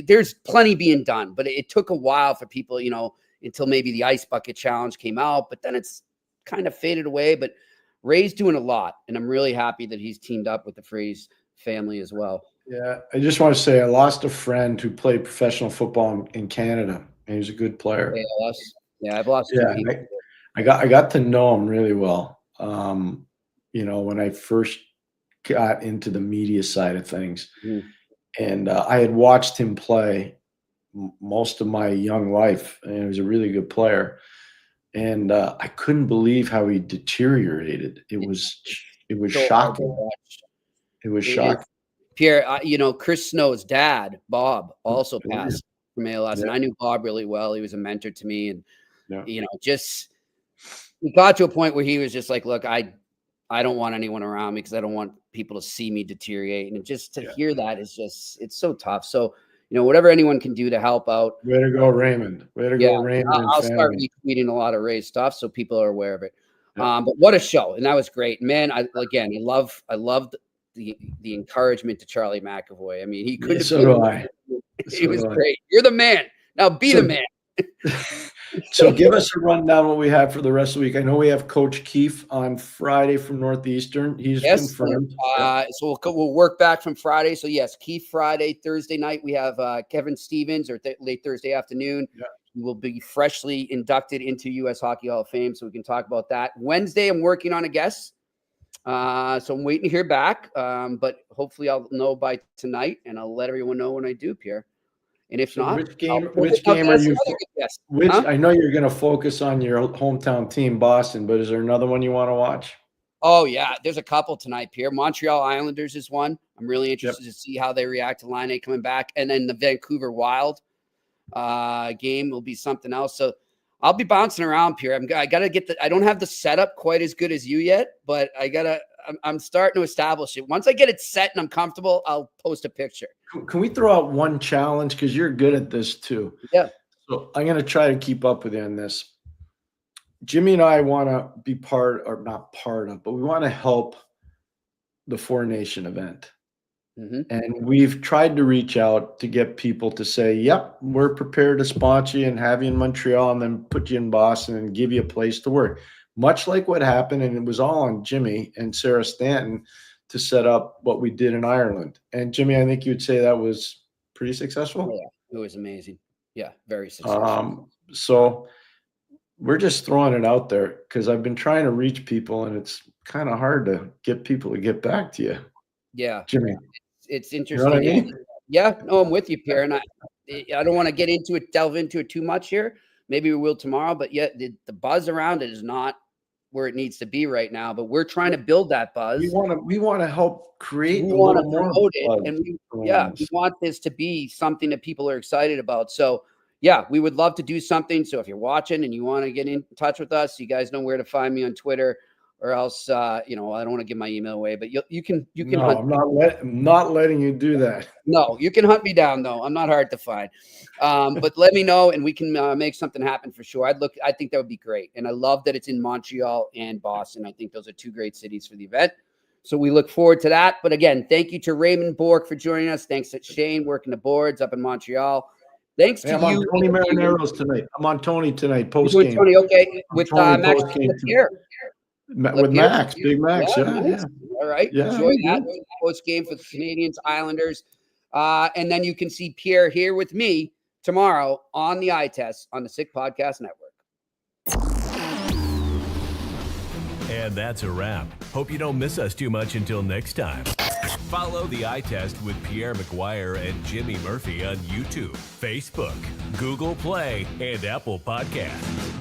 [SPEAKER 5] There's plenty being done, but it took a while for people, until maybe the Ice Bucket Challenge came out, but then it's kind of faded away. But Ray's doing a lot, and I'm really happy that he's teamed up with the Freeze family as well.
[SPEAKER 6] Yeah, I just want to say I lost a friend who played professional football in Canada, and he was a good player.
[SPEAKER 5] Yeah, I've lost.
[SPEAKER 6] Yeah, I got to know him really well. When I first got into the media side of things, and I had watched him play most of my young life, and he was a really good player. And I couldn't believe how he deteriorated. It was shocking. It was shocking.
[SPEAKER 5] Pierre, Chris Snow's dad, Bob, also passed from ALS, and I knew Bob really well. He was a mentor to me, and just he got to a point where he was just like, "Look, I don't want anyone around me because I don't want people to see me deteriorate." And just to hear that is it's so tough. So whatever anyone can do to help out.
[SPEAKER 6] Way to go, Raymond. Way to go, Raymond.
[SPEAKER 5] I'll start retweeting a lot of Ray's stuff so people are aware of it. But what a show, and that was great, man. I loved the encouragement to Charlie McAvoy. I mean, he couldn't.
[SPEAKER 6] So do I.
[SPEAKER 5] He was great. You're the man. Now be the man.
[SPEAKER 6] So give us a rundown what we have for the rest of the week. I know we have Coach Keefe on Friday from Northeastern. He's confirmed.
[SPEAKER 5] So we'll work back from Friday. So yes, Keefe Friday. Thursday night we have Kevin Stevens, or late Thursday afternoon. Yeah. He will be freshly inducted into U.S. Hockey Hall of Fame, so we can talk about that. Wednesday, I'm working on a guest. So I'm waiting to hear back, but hopefully I'll know by tonight, and I'll let everyone know when I do, Pierre. And if not,
[SPEAKER 6] which game are you? I know you're going to focus on your hometown team, Boston, but is there another one you want to watch?
[SPEAKER 5] Oh yeah, there's a couple tonight, Pierre. Montreal Islanders is one. I'm really interested to see how they react to Line A coming back, and then the Vancouver Wild game will be something else. So I'll be bouncing around, Pierre. I got to get I don't have the setup quite as good as you yet, but I'm starting to establish it. Once I get it set and I'm comfortable, I'll post a picture.
[SPEAKER 6] Can we throw out one challenge? Because you're good at this too.
[SPEAKER 5] Yeah.
[SPEAKER 6] So I'm going to try to keep up with you on this. Jimmy and I want to be not part of, but we want to help the Four Nation event. Mm-hmm. And we've tried to reach out to get people to say, yep, we're prepared to sponsor you and have you in Montreal and then put you in Boston and give you a place to work. Much like what happened, and it was all on Jimmy and Sarah Stanton to set up what we did in Ireland. And Jimmy, I think you'd say that was pretty successful.
[SPEAKER 5] Yeah, it was amazing. Yeah, very successful.
[SPEAKER 6] So we're just throwing it out there because I've been trying to reach people, and it's kind of hard to get people to get back to you.
[SPEAKER 5] Yeah,
[SPEAKER 6] Jimmy.
[SPEAKER 5] It's interesting.
[SPEAKER 6] You know what I mean?
[SPEAKER 5] Yeah, no, I'm with you, Pierre. And I don't want to delve into it too much here. Maybe we will tomorrow, but yet the buzz around it is not where it needs to be right now. But we're trying to build that buzz.
[SPEAKER 6] We want to help create.
[SPEAKER 5] We want to promote it, and we want this to be something that people are excited about. So yeah, we would love to do something. So if you're watching and you want to get in touch with us, you guys know where to find me on Twitter or else, I don't want to give my email away, but you can
[SPEAKER 6] No,
[SPEAKER 5] hunt.
[SPEAKER 6] I'm not letting you do that.
[SPEAKER 5] No, you can hunt me down though. I'm not hard to find. But let me know and we can make something happen for sure. I think that would be great. And I love that it's in Montreal and Boston. I think those are two great cities for the event. So we look forward to that. But again, thank you to Raymond Bourque for joining us. Thanks to Shane working the boards up in Montreal. Thanks to
[SPEAKER 6] I'm
[SPEAKER 5] you.
[SPEAKER 6] on Tony Marineros tonight. I'm on Tony tonight, post
[SPEAKER 5] Doing
[SPEAKER 6] game.
[SPEAKER 5] Tony, okay, with Max Pierre.
[SPEAKER 6] With Max, Big Max. Yeah.
[SPEAKER 5] All right.
[SPEAKER 6] Yeah.
[SPEAKER 5] Enjoy that post game for the Canadians, Islanders. And then you can see Pierre here with me tomorrow on the eye test on the Sick Podcast Network.
[SPEAKER 3] And that's a wrap. Hope you don't miss us too much until next time. Follow the eye test with Pierre McGuire and Jimmy Murphy on YouTube, Facebook, Google Play, and Apple Podcasts.